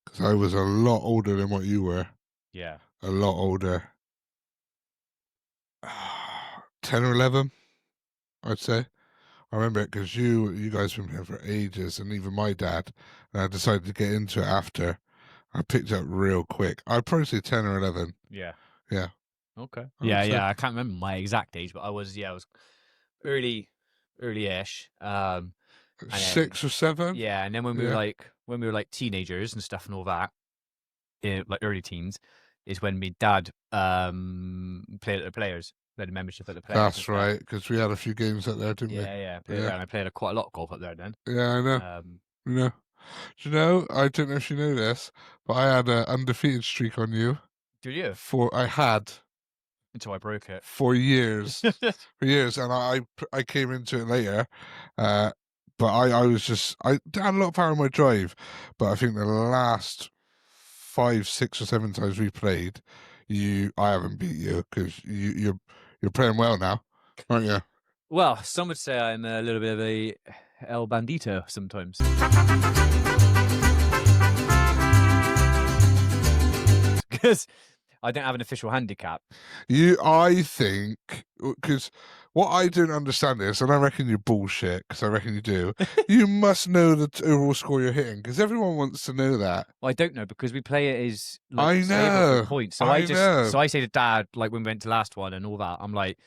because I was a lot older than what you were. Yeah. A lot older. 10 or 11, I'd say. I remember it because you guys have been playing for ages, and even my dad, and I decided to get into it after. I picked it up real quick. I'd probably say 10 or 11. Yeah. Yeah. Okay. I would say. I can't remember my exact age, but I was early-ish. And then- 6 or 7? Yeah, and then when we were like teenagers and stuff and all that, like early teens, is when my dad played at the Players, had a membership at the Players. That's right, because we had a few games up there, didn't we? Yeah. And I played quite a lot of golf up there then. Yeah, I know. Do you know, I don't know if you know this, but I had an undefeated streak on you. Did you? I had. Until I broke it. For years. And I came into it later. But I had a lot of power in my drive. But I think the last 5, 6 or 7 times we played, I haven't beat you because you're playing well now, aren't you? Well, some would say I'm a little bit of a El Bandito sometimes. Because I don't have an official handicap. I think, because what I don't understand is, and I reckon you're bullshit, because I reckon you do, you must know the overall score you're hitting, because everyone wants to know that. Well, I don't know, because we play it as I know. points. So So I say to Dad, like when we went to the last one and all that, I'm like,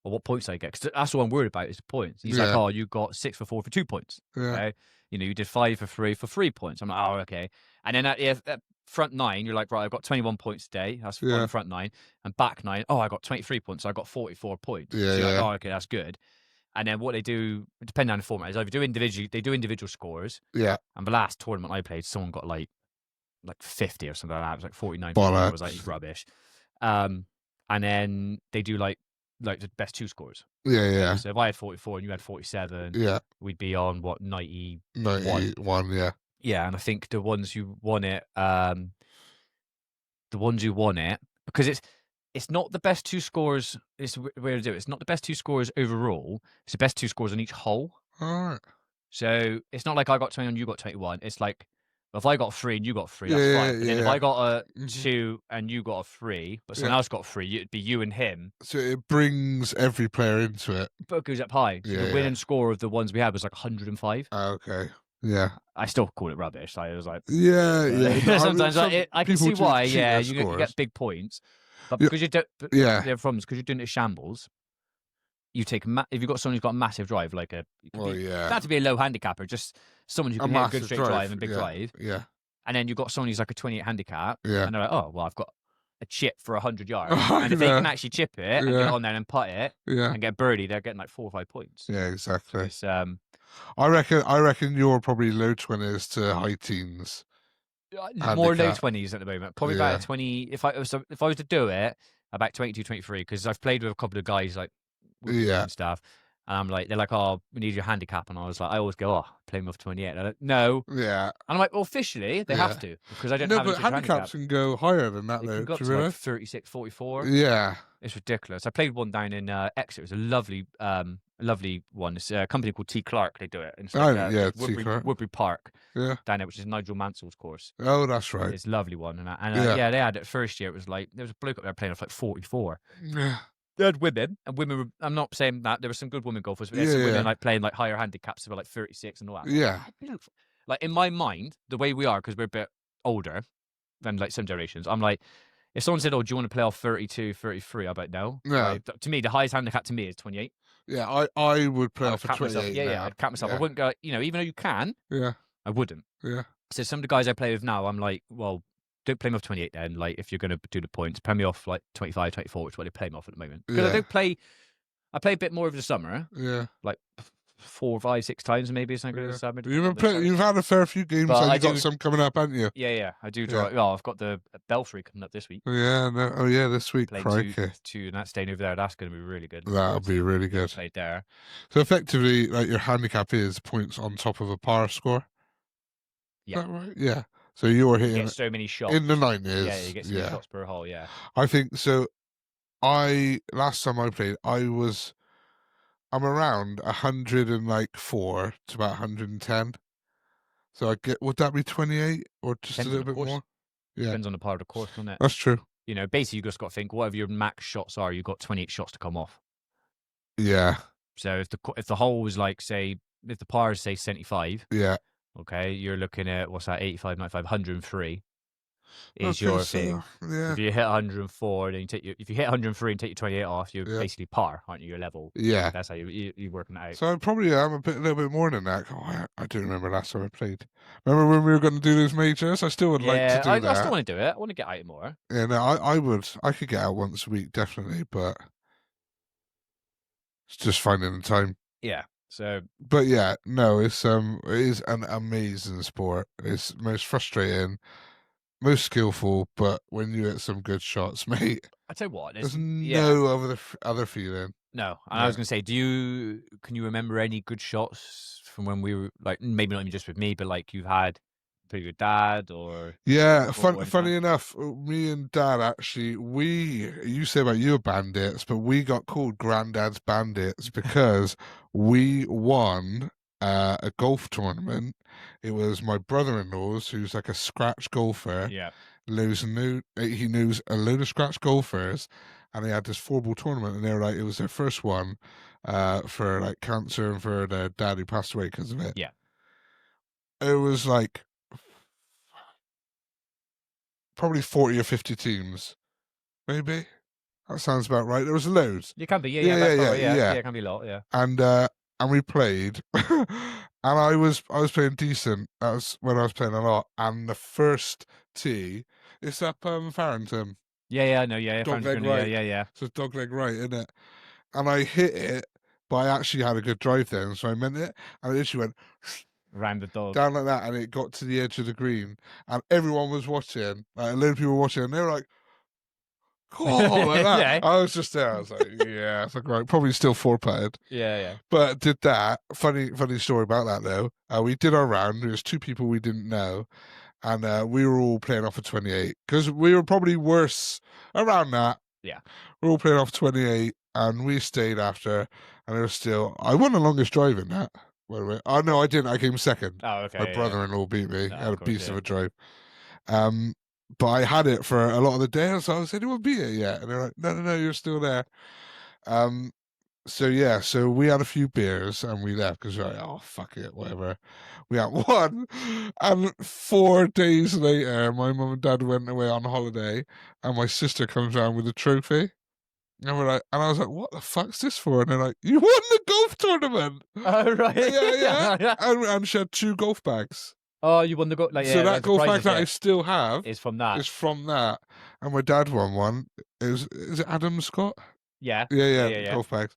well, what points do I get? Because that's all I'm worried about is the points. He's like, oh, you got 6 for 4 for 2 points. Yeah. Okay? You know, you did 5 for 3 for 3 points. I'm like, oh, okay. And then at front 9, you're like, right, I've got 21 points today. That's on the front 9. And back 9, oh, I got 23 points. So I got 44 points. Yeah, so you're like, oh, okay, that's good. And then what they do, depending on the format, is either they do individual scores. Yeah. And the last tournament I played, someone got like 50 or something like that. It was like 49. Bollocks. It was like rubbish. And then they do like the best 2 scores. Yeah. So if I had 44 and you had 47, we'd be on what 91. 91, yeah. Yeah, and I think the ones who won it, because it's not the best 2 scores. It's weird to do it. It's not the best 2 scores overall. It's the best 2 scores on each hole. All right. So it's not like I got 21, you got 21. It's like if I got 3 and you got 3, that's fine. But then if I got a 2 and you got a 3, but someone else got 3, it'd be you and him. So it brings every player into it. But it goes up high. So the winning score of the ones we had was like 105. Okay. Yeah. I still call it rubbish. Like, it was like, yeah. Sometimes I can see why. Yeah, you get big points, but because you don't, the problem is because you're doing it at shambles. You take if you've got someone who's got a massive drive, like not to be a low handicapper, just someone who can hit a good straight drive and big drive. Yeah. And then you've got someone who's like a 28 handicap. Yeah. And they're like, oh well, I've got a chip for 100 yards, and if they can actually chip it and get on there and putt it and get birdie, they're getting like 4 or 5 points. Yeah, exactly. It's, I reckon you're probably low 20s to high teens. more low 20s at the moment. Probably about a 20. If I was to do it, about 22, 23, because I've played with a couple of guys like and stuff. And I'm like, they're like, oh, we need your handicap. And I was like, I always go, oh, playing with 28. And they're like, no. Yeah. And I'm like, well, officially, they have to, because I don't have but handicaps can go higher than that, They though. can go up to like 36, 44. Yeah. It's ridiculous. I played one down in Exeter. It was a lovely one. It's a company called Clarke. They do it. And it's like, Woodbury Park. Yeah. Down there, which is Nigel Mansell's course. Oh, that's right. It's a lovely one. And they had it first year. It was like, there was a bloke up there playing off like 44. Yeah. They had women, and women were, I'm not saying that, there were some good women golfers, but there's some women like playing like higher handicaps that were like 36 and all that. Yeah. Like in my mind, the way we are, because we're a bit older than like some generations, I'm like, if someone said, oh, do you want to play off 32, 33? I'm like, no. No. Like, to me, the highest handicap to me is 28. Yeah, I would play off for 28. Yeah, I'd cap myself. I wouldn't go, even though you can, I wouldn't. Yeah. So some of the guys I play with now, I'm like, well, don't play me off 28 then. Like, if you're going to do the points, play me off like 25, 24, which is what they play me off at the moment. Because I play a bit more over the summer. Yeah. Like 4, 5, 6 times maybe. Something like that. You've had a fair few games, and you've got some coming up, haven't you? Yeah. I do draw. Well, I've got the Belfry coming up this week. Yeah. This week. Playing two, and that's staying over there. That's going to be really good. That'll be really good. Played there. So effectively, like, your handicap is points on top of a par score. Yeah. Is that right? Yeah. So you're hitting, you get so many shots in the 90s. Yeah, you get so many shots per hole. Yeah. I think so. Last time I played, I'm around 104 to about 110. So would that be 28 or just a little bit more? Yeah. Depends on the part of the course, doesn't it? That's true. Basically, you just got to think, whatever your max shots are, you've got 28 shots to come off. Yeah. So if the hole was like, say, if the par is say 75. Yeah. Okay, you're looking at, what's that, 85, 95, 103 is your thing. Yeah. If you hit 104, then if you hit 103 and take your 28 off, you're basically par, aren't you? Your level. Yeah. That's how you're working it out. So I probably am a little bit more than that. Oh, I do remember last time I played. Remember when we were going to do those majors? I still would like to do that. I still want to do it. I want to get out more. Yeah, no, I would. I could get out once a week, definitely, but it's just finding the time. Yeah. So, but yeah, no, it is an amazing sport. It's most frustrating, most skillful, but when you hit some good shots, mate, I tell you what, there's no other feeling. No, and I was going to say, can you remember any good shots from when we were like, maybe not even just with me, but like you've had with your dad or funny enough, me and Dad actually, you say about you bandits, but we got called Granddad's Bandits because we won a golf tournament. It was my brother-in-law's, who's like a scratch golfer. Yeah, he knows a load of scratch golfers, and they had this 4-ball tournament, and they were like, it was their first one for like cancer and for their dad who passed away because of it. Yeah, it was like probably 40 or 50 teams, maybe. That sounds about right. There was loads. It can be, yeah. It can be a lot, yeah. And we played, and I was playing decent. That was when I was playing a lot. And the first tee, it's up Farrington. Yeah, I know, yeah. Dogleg right. Yeah. So it's dogleg right, isn't it? And I hit it, but I actually had a good drive then, so I meant it, and it literally went round the dog down like that, and it got to the edge of the green, and everyone was watching. Like, a load of people were watching, and they were like, "Oh!" like that. Yeah. I was just there. I was like, "Yeah." It's like, right, probably still 4-putted. Yeah. But did that. Funny story about that though. We did our round. There was 2 people we didn't know, and we were all playing off of 28 because we were probably worse around that. Yeah, we were all playing off 28, and we stayed after, and there was still. I won the longest drive in that. By the way. Oh no, I didn't. I came second. Oh, okay. My brother-in-law beat me. I had a beast of a drive. But I had it for a lot of the day, so I was, anyone beat it yet? And they're like, no, you're still there. So we had a few beers and we left because we were like, oh, fuck it, whatever. We had one, and 4 days later, my mum and dad went away on holiday, and my sister comes around with a trophy. And I was like, what the fuck's this for? And they're like, you won the golf tournament. Oh, right. Yeah. And she had 2 golf bags. Oh, you won the golf. Like, So yeah, that the golf bag prizes, that yeah, I still have is from that. is from that. And my dad won one. Is it Adam Scott? Yeah. Yeah, Yeah. golf bags.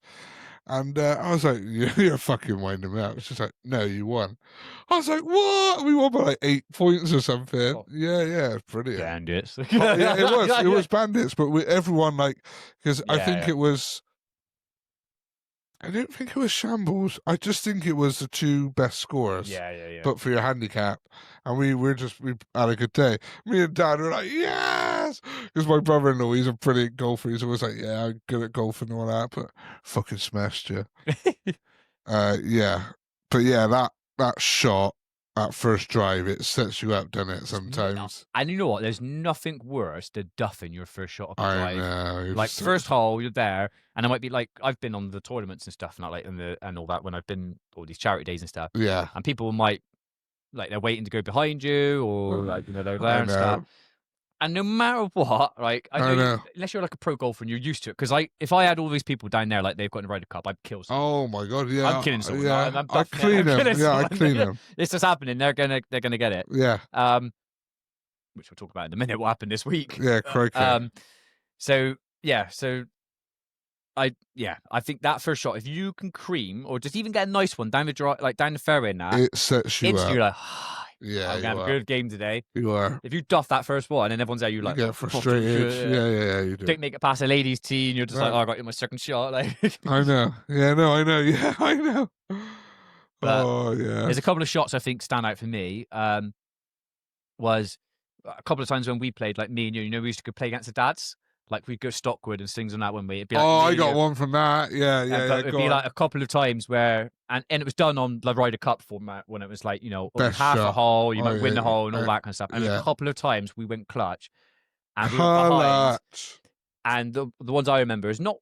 And I was like, you're fucking winding me up. It's just like, no, you won. I was like, what? We won by like 8 points or something. Oh. Yeah, brilliant. Bandits. Yeah, it was bandits, but everyone like, because I think Yeah. it was, I don't think it was shambles. I just think it was the 2 best scores. Yeah. But for your handicap, and we had a good day. Me and Dad were like, yes, because my brother-in-law, he's a brilliant golfer. He's always like, yeah, I'm good at golf and all that, but fucking smashed you. Yeah, but yeah, that shot, that first drive, it sets you up, doesn't it? Sometimes. And you know what? There's nothing worse than duffing your first shot of the I drive. know. Like first hole, you're there, and I might be like, I've been on the tournaments and stuff, and and all that when I've been all these charity days and stuff. Yeah. And people might like they're waiting to go behind you, or like they're there and stuff. And no matter what, like I know. Unless you're like a pro golfer and you're used to it, because if I had all these people down there like they've got in the Ryder Cup, I'd kill someone. Oh my god, yeah, I'm killing someone. Yeah, I'd clean them. Yeah, I'd clean them. This is happening. They're gonna get it. Yeah. Which we'll talk about in a minute. What happened this week? Yeah, crikey. So I think that first shot, if you can cream or just even get a nice one down the fairway and that, it sets you up. You're like, yeah, I'm gonna have a good game today. You are. If you duff that first one and everyone's there, you like get frustrated. Yeah, you do. Don't make it past a ladies' tee, and you're just like, oh, I got you my second shot. Like, I know. Yeah, no, I know. Yeah, I know. But oh yeah. There's a couple of shots I think stand out for me. Was a couple of times when we played, like me and you. You know, we used to go play against the dads. Like we'd go Stockwood and things on that when it'd be like, I got one from that. Yeah. But it'd be like a couple of times where, and it was done on the Ryder Cup format when it was like, Best half shot. a hole, you might win the hole and all that kind of stuff. And a couple of times we went clutch, and we were behind. And the ones I remember is not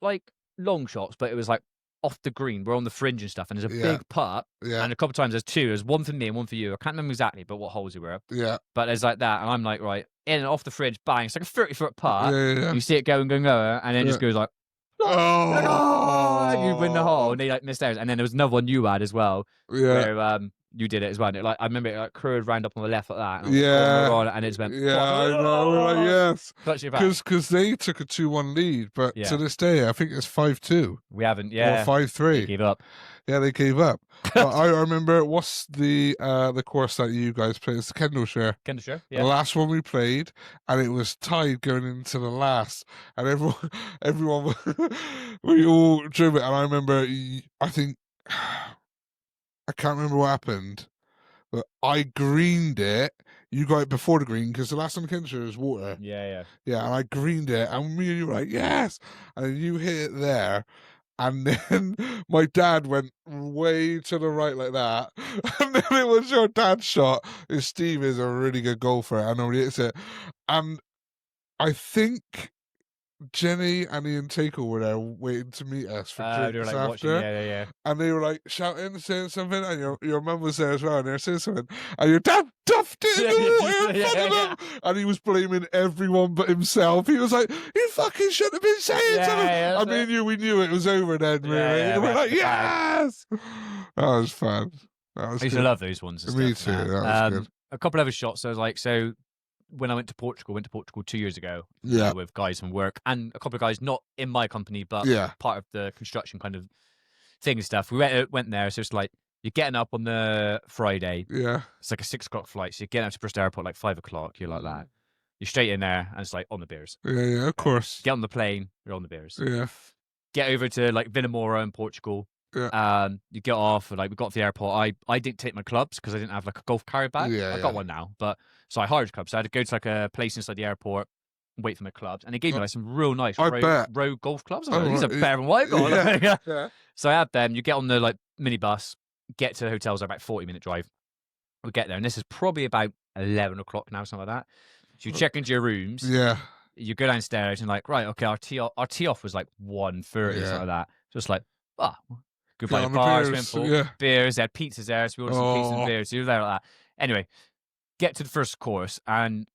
like long shots, but it was like off the green. We're on the fringe and stuff, and there's a big putt. Yeah. And a couple of times there's 2. There's one for me and one for you. I can't remember exactly, but what holes we were. Yeah. But there's like that, and I'm like, right, in and off the fringe, bang. It's like a 30-foot putt. Yeah. You see it going, and then it just goes like, and you win the hole, and they like missed theirs. And then there was another one you had as well. Yeah. Where you did it as well. And I remember it like curved round up on the left like that. And and it just went. Yeah, I know. We're like, yes. Touch your back. Because they took a 2-1 lead, but to this day, I think it's 5-2. We haven't. Yeah. Or 5-3. They gave up. Yeah, they gave up. But I remember what's the course that you guys played? It's the Kendallshire. Yeah. The last one we played, and it was tied going into the last, and everyone we all drove it. And I remember, I think I can't remember what happened, but I greened it. You got it before the green because the last one in Kendallshire was water. Yeah. Yeah, and I greened it, and me and you were like, yes, and then you hit it there. And then my dad went way to the right like that. And then it was your dad's shot. Steve is a really good golfer. I know he hits it. And I think Jenny and Ian Taker were there waiting to meet us for drinks they were like after. watching, yeah. And they were like shouting, saying something, and your mum was there as well, and they were saying something. And your dad duffed it in the water in front of them. And he was blaming everyone but himself. He was like, you fucking shouldn't have been saying something. I mean, we knew it was over then, really. And we're like, yes! That was fun. I used to love those ones. Me too. That was good. A couple of other shots. So when I went to Portugal 2 years ago with guys from work and a couple of guys not in my company but part of the construction kind of thing and stuff. We went there, so it's like you're getting up on the Friday. Yeah. It's like a 6 o'clock flight, so you're getting up to Bristol Airport like 5 o'clock. You're like that. You're straight in there and it's like on the beers. Yeah, of course. Get on the plane, you're on the beers. Yeah. Get over to like Vilamora in Portugal. Yeah. You get off, and like we got to the airport. I didn't take my clubs because I didn't have like a golf carry bag. I got one now, but so I hired clubs. So I had to go to like a place inside the airport, wait for my clubs, and they gave me like some real nice road golf clubs. I was like, these are better than what I got. Yeah. So I had them. You get on the like minibus, get to the hotels, about 40-minute drive. We get there, and this is probably about 11 o'clock now, something like that. So you check into your rooms. Yeah. You go downstairs and like, right, okay, our tee off was like 1:30 or something like that. Just like, good by the bar, beers, they had pizzas there, so we ordered some pizzas and beers. So you were there like that. Anyway, get to the first course, and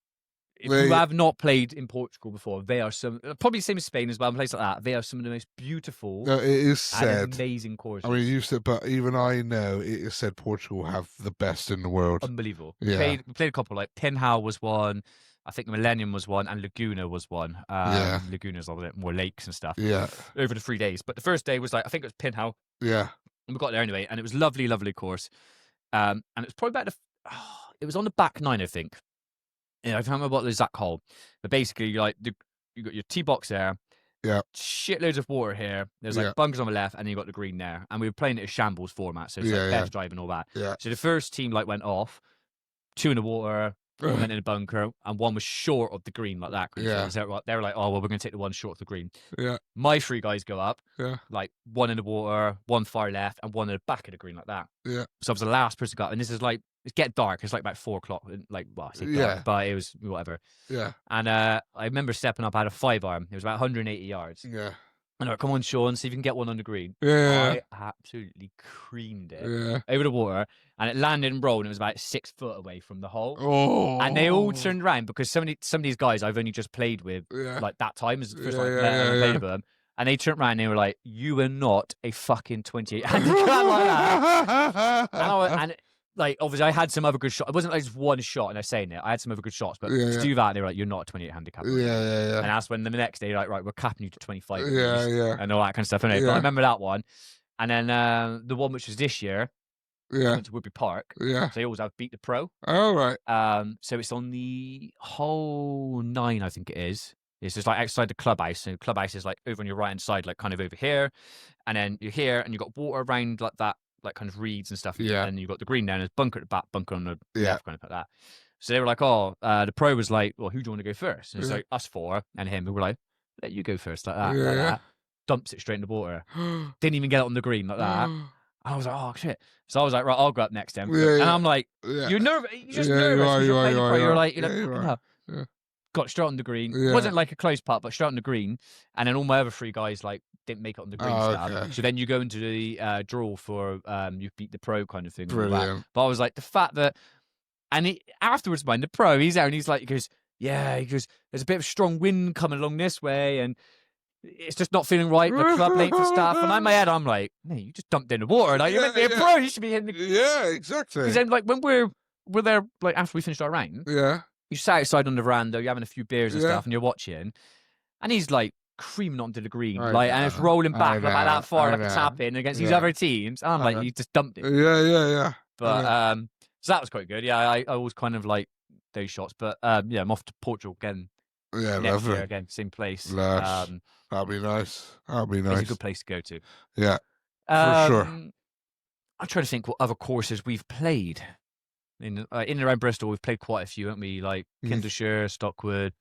if you have not played in Portugal before, they are probably the same as Spain as well, and places like that. They are some of the most beautiful it is said, and amazing courses. I mean, you said, but even I know it is said Portugal have the best in the world. Unbelievable. Yeah. We played a couple, like Pinhal was one, I think Millennium was one, and Laguna was one. Laguna's a bit more lakes and stuff. Yeah. Over the 3 days. But the first day was like, I think it was Pinhal. Yeah. And we got there anyway, and it was lovely, lovely course. And it was probably about it was on the back nine, I think. Yeah, I can't remember what the exact hole. But basically, you got your tee box there. Yeah. Shitloads of water here. There's like bunkers on the left, and then you got the green there. And we were playing it as shambles format, so it's like best drive and all that. Yeah. So the first team went off, 2 in the water, 1 went in the bunker, and 1 was short of the green like that. Yeah. So they were like, oh well, we're going to take the 1 short of the green. Yeah. My 3 guys go up. Yeah. Like 1 in the water, 1 far left, and 1 in the back of the green like that. Yeah. So I was the last person to go up, and this is like it's getting dark. It's like about 4 o'clock. Like, well, I say dark, but it was whatever. Yeah. And I remember stepping up. I had a 5-iron. It was about 180 yards. Yeah. And I went, come on, Sean, see if you can get 1 on the green. Yeah. I absolutely creamed it over the water, and it landed and rolled. And it was about 6 foot away from the hole. Oh. And they all turned around because some of these guys I've only just played with, like that time is the first time I played with them. And they turned around and they were like, "You are not a fucking 28 handicap like that." And like, obviously, I had some other good shots. It wasn't like just 1 shot, and they're saying it. I had some other good shots, but to do that, they were like, "You're not a 28 handicap." Yeah. And that's when the next day, like, right, we're capping you to 25. Yeah. And all that kind of stuff. Anyway, but I remember that one. And then the one which was this year, went to Woodbury Park. Yeah. So they always have Beat the Pro. Oh, right. So it's on the hole 9, I think it is. It's just like outside the clubhouse. So the clubhouse is like over on your right hand side, like kind of over here. And then you're here and you've got water around like that, like kind of reeds and stuff. Yeah. And you've got the green there and there's bunker at the back, bunker on the left, kind of like that. So they were like, oh, the pro was like, well, who do you want to go first? And it's like us 4 and him. We were like, let you go first like that. Like that. Dumps it straight in the water. Didn't even get it on the green like that. I was like, oh, shit. So I was like, right, I'll go up next then. And I'm like, you're nervous. You're just nervous. You're like, got straight on the green. It wasn't like a close putt, but straight on the green. And then all my other 3 guys like didn't make it on the green stuff. Okay. So then you go into the draw for you beat the pro kind of thing. Brilliant. But I was like, the fact that, and afterwards, the pro, he's there and he's like, he goes, there's a bit of strong wind coming along this way, and it's just not feeling right. The club length and stuff. And in my head, I'm like, man, you just dumped in the water. Like, you're meant to be a pro. You should be hitting the. Yeah, exactly. Because then, like, when we're there, like after we finished our round, you sat outside on the veranda, you're having a few beers and stuff, and you're watching, and he's like creaming onto the green, and it's rolling back about that far, like a tap in against these other teams. And I'm like, you just dumped it. Yeah. But so that was quite good. Yeah, I always kind of like those shots. But I'm off to Portugal again. Yeah, next lovely. year again, same place. That'll be nice. It's a good place to go to. Yeah, for sure. I'm trying to think what other courses we've played. In and around Bristol, we've played quite a few, haven't we? Like Kindershire, Stockwood,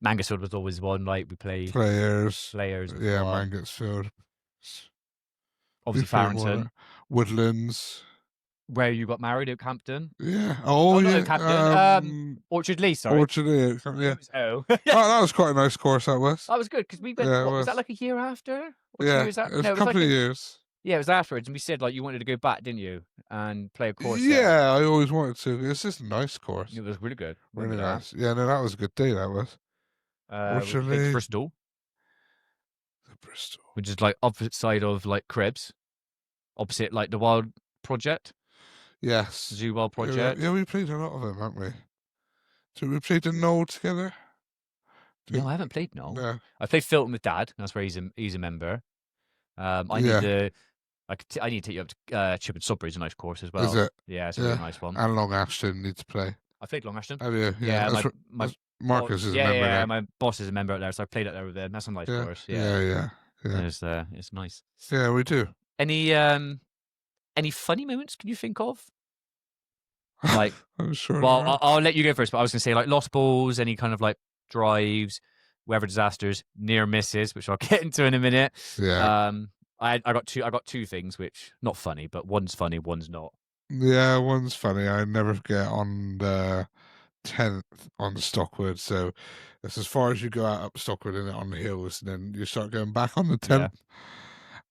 Mangasfield was always one. Like we played Players. Yeah, Mangasfield. Obviously, Farrington. Woodlands. Where you got married at Campden? Yeah. Not Campden. Orchard Lee, sorry. Orchard Lee, yeah. That was quite a nice course, that was. That was good, because we went, was that like a year after? Or 2 years after? It was a couple of years. Yeah, it was afterwards, and we said, like, you wanted to go back, didn't you? And play a course Yeah, I always wanted to. It's just a nice course. It was really good. Really nice. Yeah, no, that was a good day, that was. Orchard Lee. Bristol. Bristol. Which is, like, opposite side of, like, Cribs. Opposite, like, the Wild Project. Yes. Zoo Wild Project. Yeah, we played a lot of them, haven't we? So we played the Knoll together? No, I haven't played Knoll. No. I played Filton with Dad. That's where he's a member. I need to take you up to Chip and Sudbury's a nice course as well. Is it? Yeah, it's a really nice one. And Long Ashton need to play. I played Long Ashton. Have you? Yeah, Marcus is a member there. My boss is a member out there, so I played out there with him. That's a nice course. Yeah. It's nice. Yeah, we do. Any funny moments can you think of? Like, I'm sure. Well, I'll let you go first, but I was going to say, like, lost balls, any kind of like drives, weather disasters, near misses, which I'll get into in a minute. Yeah. I got two things, which not funny, but one's funny, one's not. Yeah, one's funny. I never get on the 10th on Stockwood, so it's as far as you go out up Stockwood and on the hills, and then you start going back on the 10th.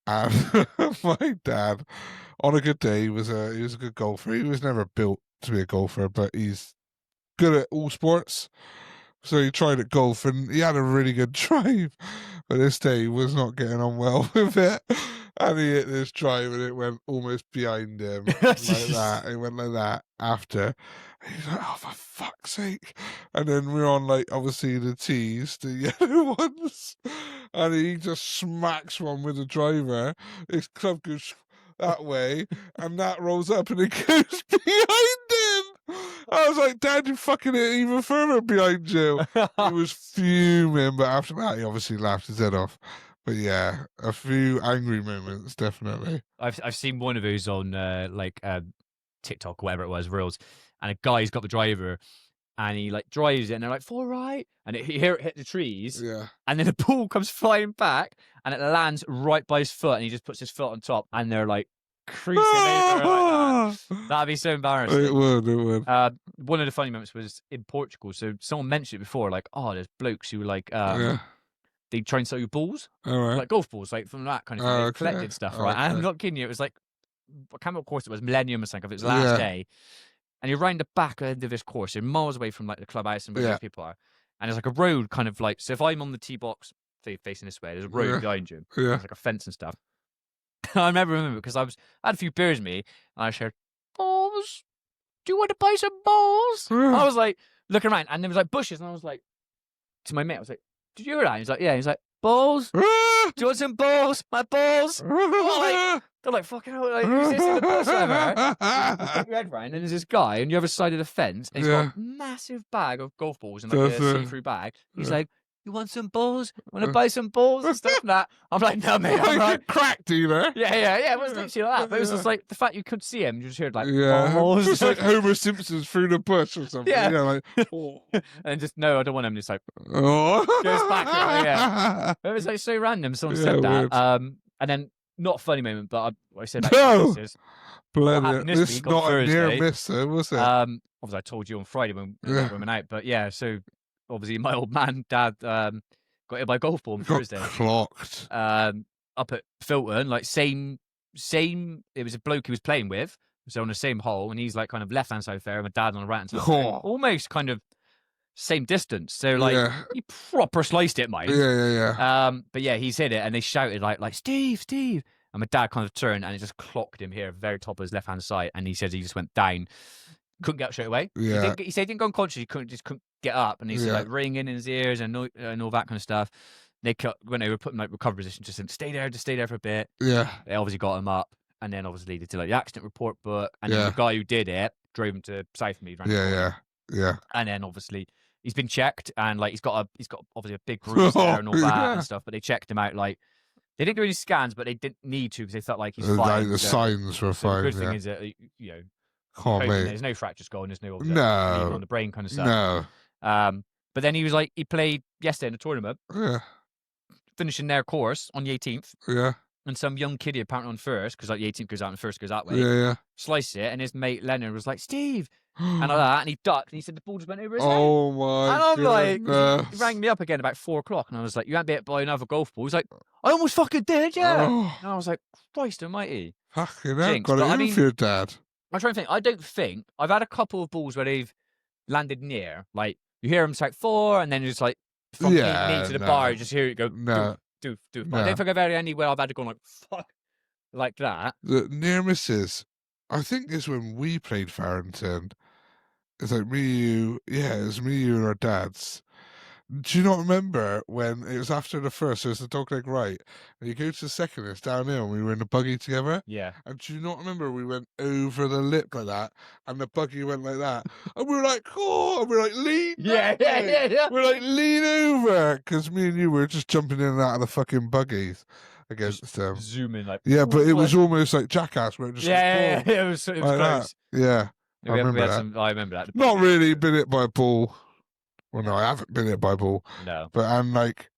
And my dad, on a good day, he was a good golfer. He was never built to be a golfer, but he's good at all sports. So he tried at golf and he had a really good drive, but this day he was not getting on well with it. And he hit this drive and it went almost behind him like that. It went like that after. And he's like, oh, for fuck's sake. And then we're on, like, obviously the tees, the yellow ones. And he just smacks one with the driver. His club goes that way and that rolls up and it goes behind him. I was like, Dad, you fucking hit even further behind you. He was fuming, but after that, he obviously laughed his head off. But yeah, a few angry moments, definitely. I've seen one of those on TikTok, whatever it was, Reels, and a guy's got the driver, and he like drives it, and they're like, "For right," and he hit the trees, Yeah. and then the ball comes flying back, and it lands right by his foot, and he just puts his foot on top, and they're like creasing over like that. That'd be so embarrassing. It would. One of the funny moments was in Portugal. So someone mentioned it before, like, oh, there's blokes who like they try and sell you balls, like golf balls, like from that kind of thing. They collected stuff, right? And I'm not kidding you. It was like, I can't remember what course it was, Millennium or something. It was the last day, and you're round the back end of this course, you're miles away from like the clubhouse and where those people are, and there's like a road kind of like. So if I'm on the tee box facing this way, there's a road behind you. There's like a fence and stuff. I remember because I had a few beers with me, and I shared balls. Do you want to buy some balls? I was like looking around, and there was like bushes, and I was like to my mate, I was like, "Did you hear that?" He's like, "Yeah." He's like, "Balls? Do you want some balls? My balls?" They're like, "Fucking hell!" Like, who's this in the bus ever? Put your head round, and there's this guy on the other side of the fence, and he's got a massive bag of golf balls in like a see-through bag. He's like, "You want some balls? Want to buy some balls and stuff?" Like that. I'm like, "No, mate." I'm like, crack dealer. Yeah. It was literally like that. But it was just like the fact you couldn't see him, you just heard like balls. It's like Homer Simpson's through the bush or something. Yeah. Like, and just no, I don't want him. Just like oh. goes back. It was like so random. Someone said that. Weird. And then not a funny moment, but I said that. No. This This is week on not a Thursday. near miss, though, was it? Obviously, I told you on Friday when we went out, but yeah. So obviously, my old man, Dad, got hit by a golf ball on Thursday. Clocked. Up at Filton, like same. It was a bloke he was playing with, so on the same hole, and he's like kind of left hand side fair, and my dad on the right hand side, almost kind of same distance. So like he proper sliced it, mate. Yeah. But yeah, he's hit it, and they shouted like Steve, and my dad kind of turned, and it just clocked him here, very top of his left hand side, and he said he just went down, couldn't get up straight away. Yeah. He said he didn't go unconscious, he couldn't get up, and he's like ringing in his ears and all that kind of stuff. They went over, put him in like recovery position, just said, stay there for a bit. Yeah. They obviously got him up, and then obviously they did like the accident report book, and then the guy who did it drove him to Southmead. Yeah. And then obviously he's been checked, and like he's got obviously a big bruise there and all that and stuff. But they checked him out, like they didn't do any scans, but they didn't need to because they felt like he's fine. Like the signs were fine. The good thing is that there's no fractures going, there's no bleeding on the brain kind of stuff. No. But then he played yesterday in a tournament. Yeah. Finishing their course on the 18th. Yeah. And some young kiddie apparently on first, because like the 18th goes out and first goes that way. Yeah. Sliced it, and his mate Leonard was like, Steve, and like that, and he ducked, and he said the ball just went over his head. Oh my! And I'm goodness. like, he rang me up again about 4 o'clock, and I was like, you had been hit by another golf ball. He's like, I almost fucking did, yeah. Oh. And I was like, Christ Almighty. Fucking hell, got it in for your dad. I'm trying to think. I don't think I've had a couple of balls where they've landed near, like you hear them strike 4, and then just like from knee to the bar, you just hear it go. No. Do. I don't think I've had anywhere I've had to go like fuck like that. The near misses, I think, is when we played Farrington. It's like me, you, it was me, you, and our dads. Do you not remember when it was after the first? So it's the dogleg right, and you go to the second. It's downhill. And we were in the buggy together. Yeah. And do you not remember we went over the lip like that, and the buggy went like that, and we were like, oh, and we were like lean. Yeah. We're like lean over because me and you were just jumping in and out of the fucking buggies against them. Zooming like. Yeah, but it was almost like Jackass, where it just it was like close. That. Yeah. I remember that. Not really been hit by a ball. Well, no, I haven't been hit by a ball. No. But I'm like,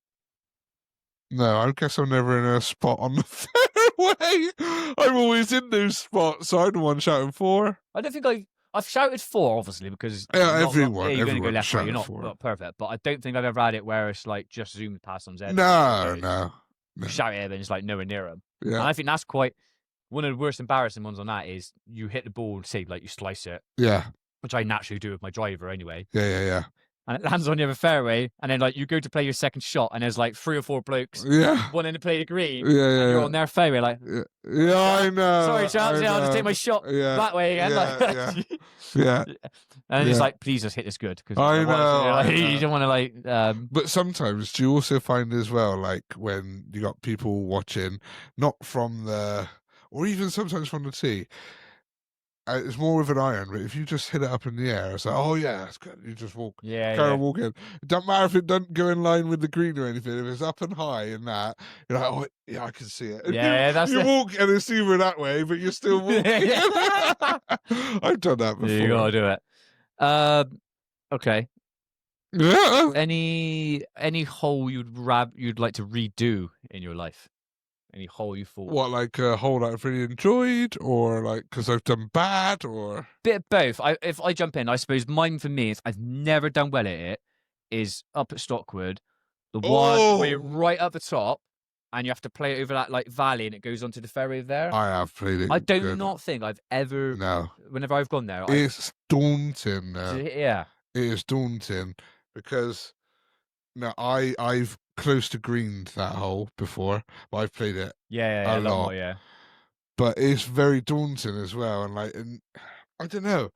no, I guess I'm never in a spot on the fairway. I'm always in those spots, so I'm the one shouting 4. I don't think I've shouted 4, obviously, because everyone you're going to go left, right, you're shouting not perfect. But I don't think I've ever had it where it's like just zoomed past someone's head. No. You shout at him and it's like nowhere near him. Yeah. And I think that's quite one of the worst embarrassing ones on that is you hit the ball and say like you slice it. Yeah. Which I naturally do with my driver anyway. Yeah. and it lands on the other fairway, and then like you go to play your second shot, and there's like 3 or 4 blokes Yeah. wanting to play the green, Yeah, and you're yeah. on their fairway, like, Yeah, I know. sorry, chaps, I I'll just know. take my shot Yeah, that way again. yeah, like, yeah. And it's Yeah. like, please just hit this good. Because I know, like, I you know. don't want to like. But sometimes do you also find as well, like when you got people watching, not from the, or even sometimes from the tee, it's more with an iron, but if you just hit it up in the air, it's like, oh yeah, that's good. You just walk, Yeah, carry yeah. on walking. It doesn't matter if it doesn't go in line with the green or anything. If it's up and high and that, you're like, oh yeah, I can see it. And Yeah, that's you it. walk and it's either that way, but you're still walking. I've done that before. You gotta do it. Okay. Yeah. Any hole you'd like to redo in your life? Any hole you thought? What, like a hole that I've really enjoyed, or like because I've done bad, or Bit of both. If I jump in, I suppose mine for me is I've never done well at it. Is up at Stockwood, the one where you're right up the top, and you have to play it over that like valley, and it goes onto the fairway there. I have played it. I do good. not think I've ever. No. Whenever I've gone there, It's daunting. Yeah. It is daunting because I've close to greened that hole before, but I've played it Yeah, a lot. more, yeah. But it's very daunting as well, and I don't know.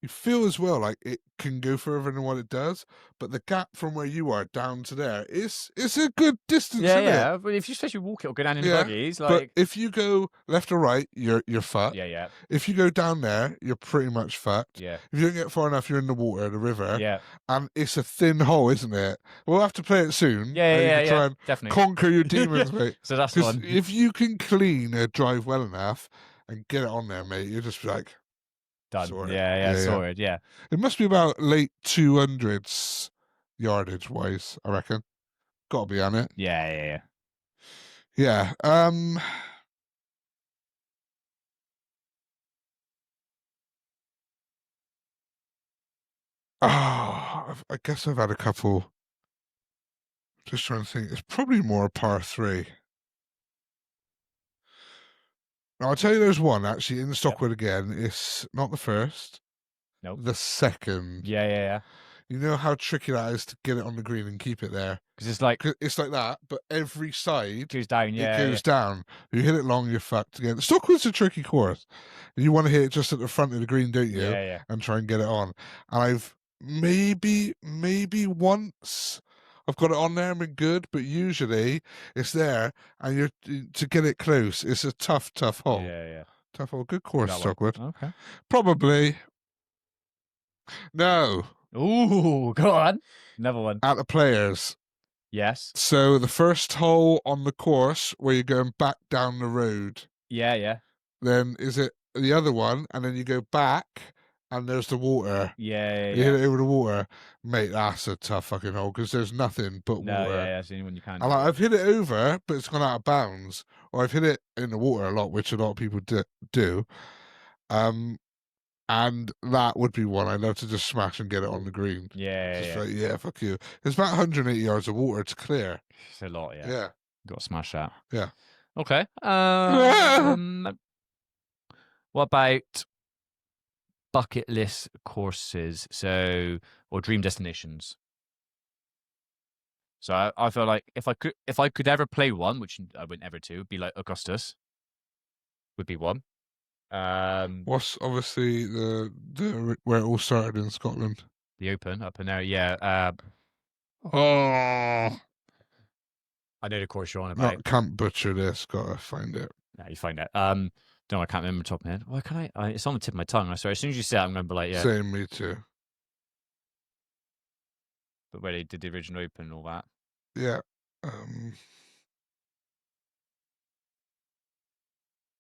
You feel as well like it can go further than what it does, but the gap from where you are down to there it's a good distance. Yeah, isn't yeah. it? But if you especially walk it or go down in the Yeah, buggies, but like if you go left or right, you're fucked. yeah. If you go down there, you're pretty much fucked. Yeah. If you don't get far enough, you're in the water, the river. Yeah. And it's a thin hole, isn't it? We'll have to play it soon. Yeah, and you can try and definitely conquer your demons, mate. So that's 'Cause one. if you can clean a drive well enough and get it on there, mate, you're just like Done. sorted. Yeah, sorted. Yeah. It must be about late 200s yardage wise, I reckon. Got to be on it. Yeah. Yeah. I guess I've had a couple. Just trying to think. It's probably more a par 3. Now, I'll tell you there's one actually in Stockwood again. It's not the first. Nope. The second. Yeah. You know how tricky that is to get it on the green and keep it there? Because it's like that, but every side goes down. Yeah, it goes down. You hit it long, you're fucked again. Stockwood's a tricky course. And you want to hit it just at the front of the green, don't you? Yeah. And try and get it on. And I've maybe once I've got it on there and been good, but usually it's there, and you're to get it close. It's a tough hole. Yeah. Tough hole. Good course, That one. Stockwood. Okay. Probably. No. Ooh, go on. Another one. At the Players. Yes. So the first hole on the course where you're going back down the road. Yeah. Then is it the other one, and then you go back, and there's the water. Yeah. You hit it over the water, mate. That's a tough fucking hole because there's nothing but No, water. yeah. That's the only one you can't. And like, I've hit it over, but it's gone out of bounds, or I've hit it in the water a lot, which a lot of people do. And that would be one I'd love to just smash and get it on the green. Yeah. Like, yeah, fuck you. It's about 180 yards of water to clear. It's a lot. Yeah. Yeah. Got to smash that. Yeah. Okay. What about bucket list courses? Or dream destinations? So I feel like if I could ever play one, which I wouldn't ever do, would be like Augustus. Would be one. What's obviously the where it all started in Scotland? The Open up in there, yeah. Oh, I know the course you're on about. Can't butcher this. Gotta find it. Yeah, you find it. No, I can't remember the top of my head. Why can't I? It's on the tip of my tongue. I swear. As soon as you say it, I'm gonna be like, yeah. Same, me too. But where they did the original Open and all that. Yeah.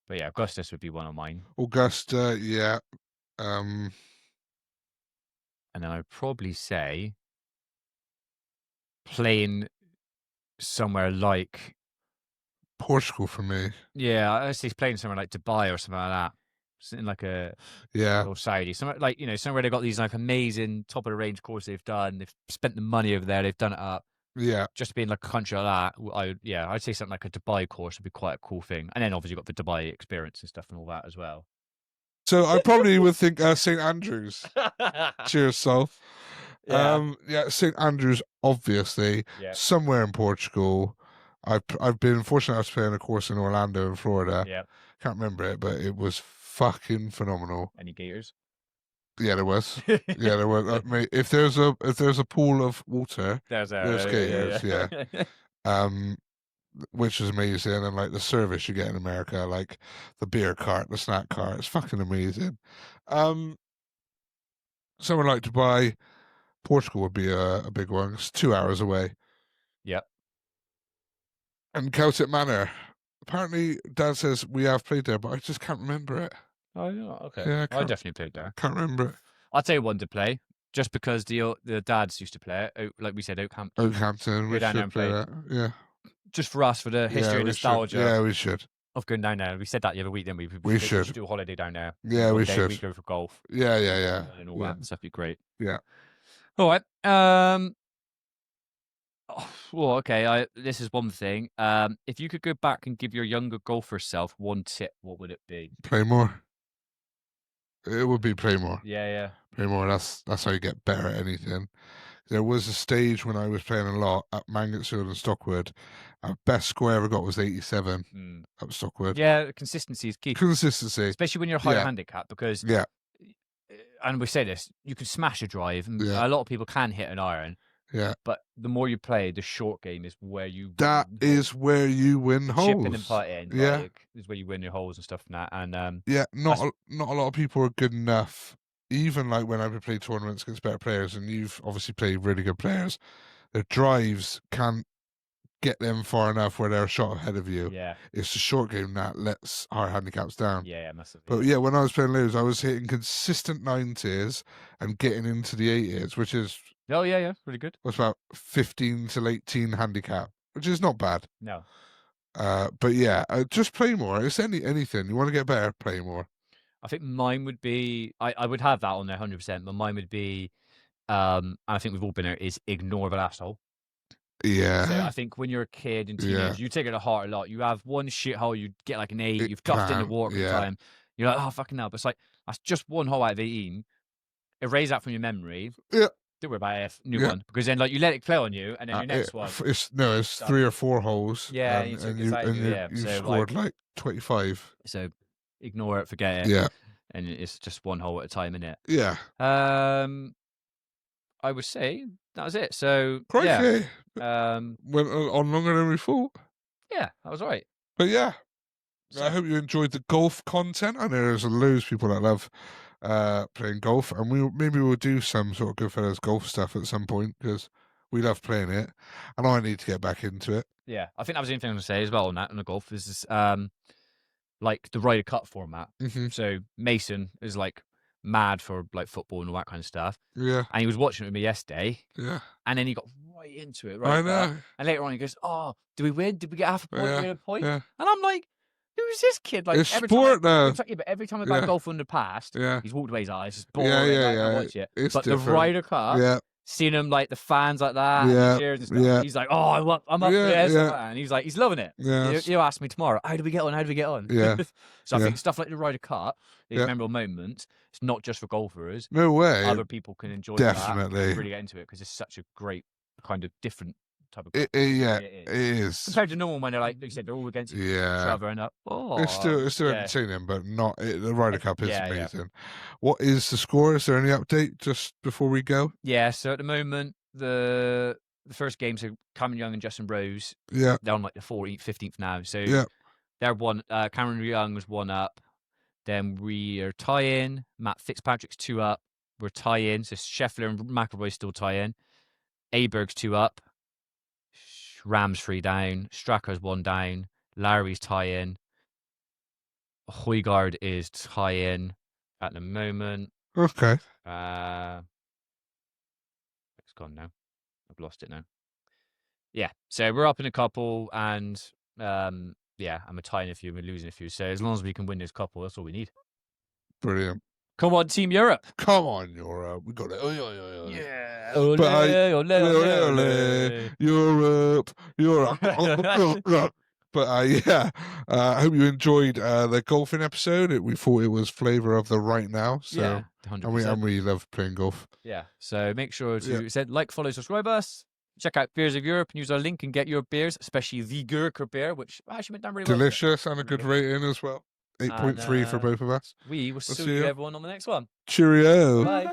But yeah, Augustus would be one of mine. Augusta, yeah. And then I'd probably say playing somewhere like Portugal for me. Yeah, I say playing somewhere like Dubai or something like that. In like a or Saudi, somewhere like somewhere they've got these like amazing top of the range courses they've done. They've spent the money over there. They've done it up. Yeah, just being like a country like that. I'd say something like a Dubai course would be quite a cool thing. And then obviously you've got the Dubai experience and stuff and all that as well. So I probably would think St. Andrews. Cheers, Sol. Yeah, St Andrews, obviously. Yeah. Somewhere in Portugal. I've been fortunate enough to play on a course in Orlando in Florida. Yeah. Can't remember it, but it was fucking phenomenal. Any gators? Yeah, there was. Yeah, there was. Mate, if there's a pool of water, there's gators. Yeah. Which is amazing, and like the service you get in America, like the beer cart, the snack cart, it's fucking amazing. Somewhere like Dubai, Portugal would be a big one. It's 2 hours away. Yep. And Celtic Manor. Apparently, Dad says we have played there, but I just can't remember it. Oh, yeah, okay. Yeah, I definitely played there. Can't remember it. I'll tell you one to play, just because the dads used to play it. Like we said, Oakhampton. Oakhampton, we down there should and play play. that. Yeah. Just for us, for the history and we nostalgia. should. Yeah, we should. Of going down there. We said that the other week, didn't we? We should do a holiday down there. Yeah, One we day should. We go for golf. Yeah. And all that stuff would be great. Yeah. All right. Well, okay. This is one thing. If you could go back and give your younger golfer self one tip, what would it be? Play more. It would be play more. Yeah. Play more. That's how you get better at anything. There was a stage when I was playing a lot at Mangotsfield and Stockwood. Our best score I ever got was 87 at Stockwood. Yeah, consistency is key. Consistency. Especially when you're higher handicap, because and we say this, you can smash a drive, and a lot of people can hit an iron. Yeah. But the more you play, the short game is where you That is where you win holes. chipping and putting. Yeah. Like, is where you win your holes and stuff and that. And yeah, not a lot of people are good enough. Even like when I've played tournaments against better players, and you've obviously played really good players, their drives can't get them far enough where they're a shot ahead of you. Yeah. It's the short game that lets our handicaps down. Yeah, massively. But yeah, when I was playing lows, I was hitting consistent 90s and getting into the 80s, which is yeah, really good. What's about 15 to 18 handicap, which is not bad. No. But yeah, just play more. It's anything. You want to get better, play more. I think mine would be, I would have that on there 100%, but mine would be, and I think we've all been there, is ignore the last hole. Yeah. So I think when you're a kid and teenage, you take it to heart a lot. You have one shithole, you get like an 8, you've duffed in the water for time. You're like, oh, fucking hell. But it's like, that's just one hole out of 18. Erase that from your memory. Yeah. Don't worry about it, new one. Because then like you let it play on you, and then your next one. It's 3 or 4 holes. Yeah, and you so, scored like 25. So ignore it, forget it. Yeah. And it's just one hole at a time, innit? Yeah. I would say that was it. So Crikey. yeah. Went on longer than we thought. Yeah, that was all right. But yeah. I hope you enjoyed the golf content. I know there's loads of people that love playing golf, and we'll do some sort of Goodfellerz golf stuff at some point, because we love playing it, and I need to get back into it. Yeah, I think that was the only thing I was going to say as well on that, on the golf, is like the Ryder Cup format. Mm-hmm. So Mason is like mad for like football and all that kind of stuff. Yeah. And he was watching it with me yesterday. Yeah. And then he got right into it. I know. And later on he goes, "Oh, did we win? Did we get half a point? Did we get a point?" Yeah. And I'm like, who's this kid? Like it's sport now. But every time I've had golf in the past, he's walked away. He's like, it's just boring. I watch it. It's but different. the Ryder Cup, seeing him like the fans like that, and cheers and stuff. He's like, oh, I'm up for this, and he's like, he's loving it. Yeah. He'll ask me tomorrow, how do we get on? How do we get on? Yeah. So I think stuff like the Ryder Cup, these memorable moments, it's not just for golfers. No way. Other people can enjoy Definitely. that. And really get into it, because it's such a great kind of different type of. It is. Compared to normal when they're like you said, they're all against each other and up. Oh, it's still entertaining, but not the Ryder Cup is amazing. Yeah. What is the score? Is there any update just before we go? Yeah, so at the moment the first games are Cameron Young and Justin Rose. Yeah, they're on like the 14th, 15th now. So they're one. Cameron Young was 1 up. Then we are tying. Matt Fitzpatrick's 2 up. We're tying. So Scheffler and McIlroy still tying. Aberg's 2 up. Ram's 3 down. Stracker's 1 down. Larry's tying. Højgaard is tying at the moment. Okay. It's gone now. I've lost it now. Yeah. So we're up in a couple, and I'm tying a few, we're losing a few. So as long as we can win this couple, that's all we need. Brilliant. Come on, Team Europe. Come on, Europe. We got it. Yeah. Europe. But yeah, I hope you enjoyed the golfing episode. We thought it was flavour of the right now. So, Yeah, and 100%. we love playing golf. Yeah. So make sure to like, follow, subscribe us. Check out Beers of Europe and use our link and get your beers, especially the Gurkha beer, which actually went down really well. Delicious and a good rating as well. 8.3 for both of us. We will see you everyone on the next one. Cheerio. Bye.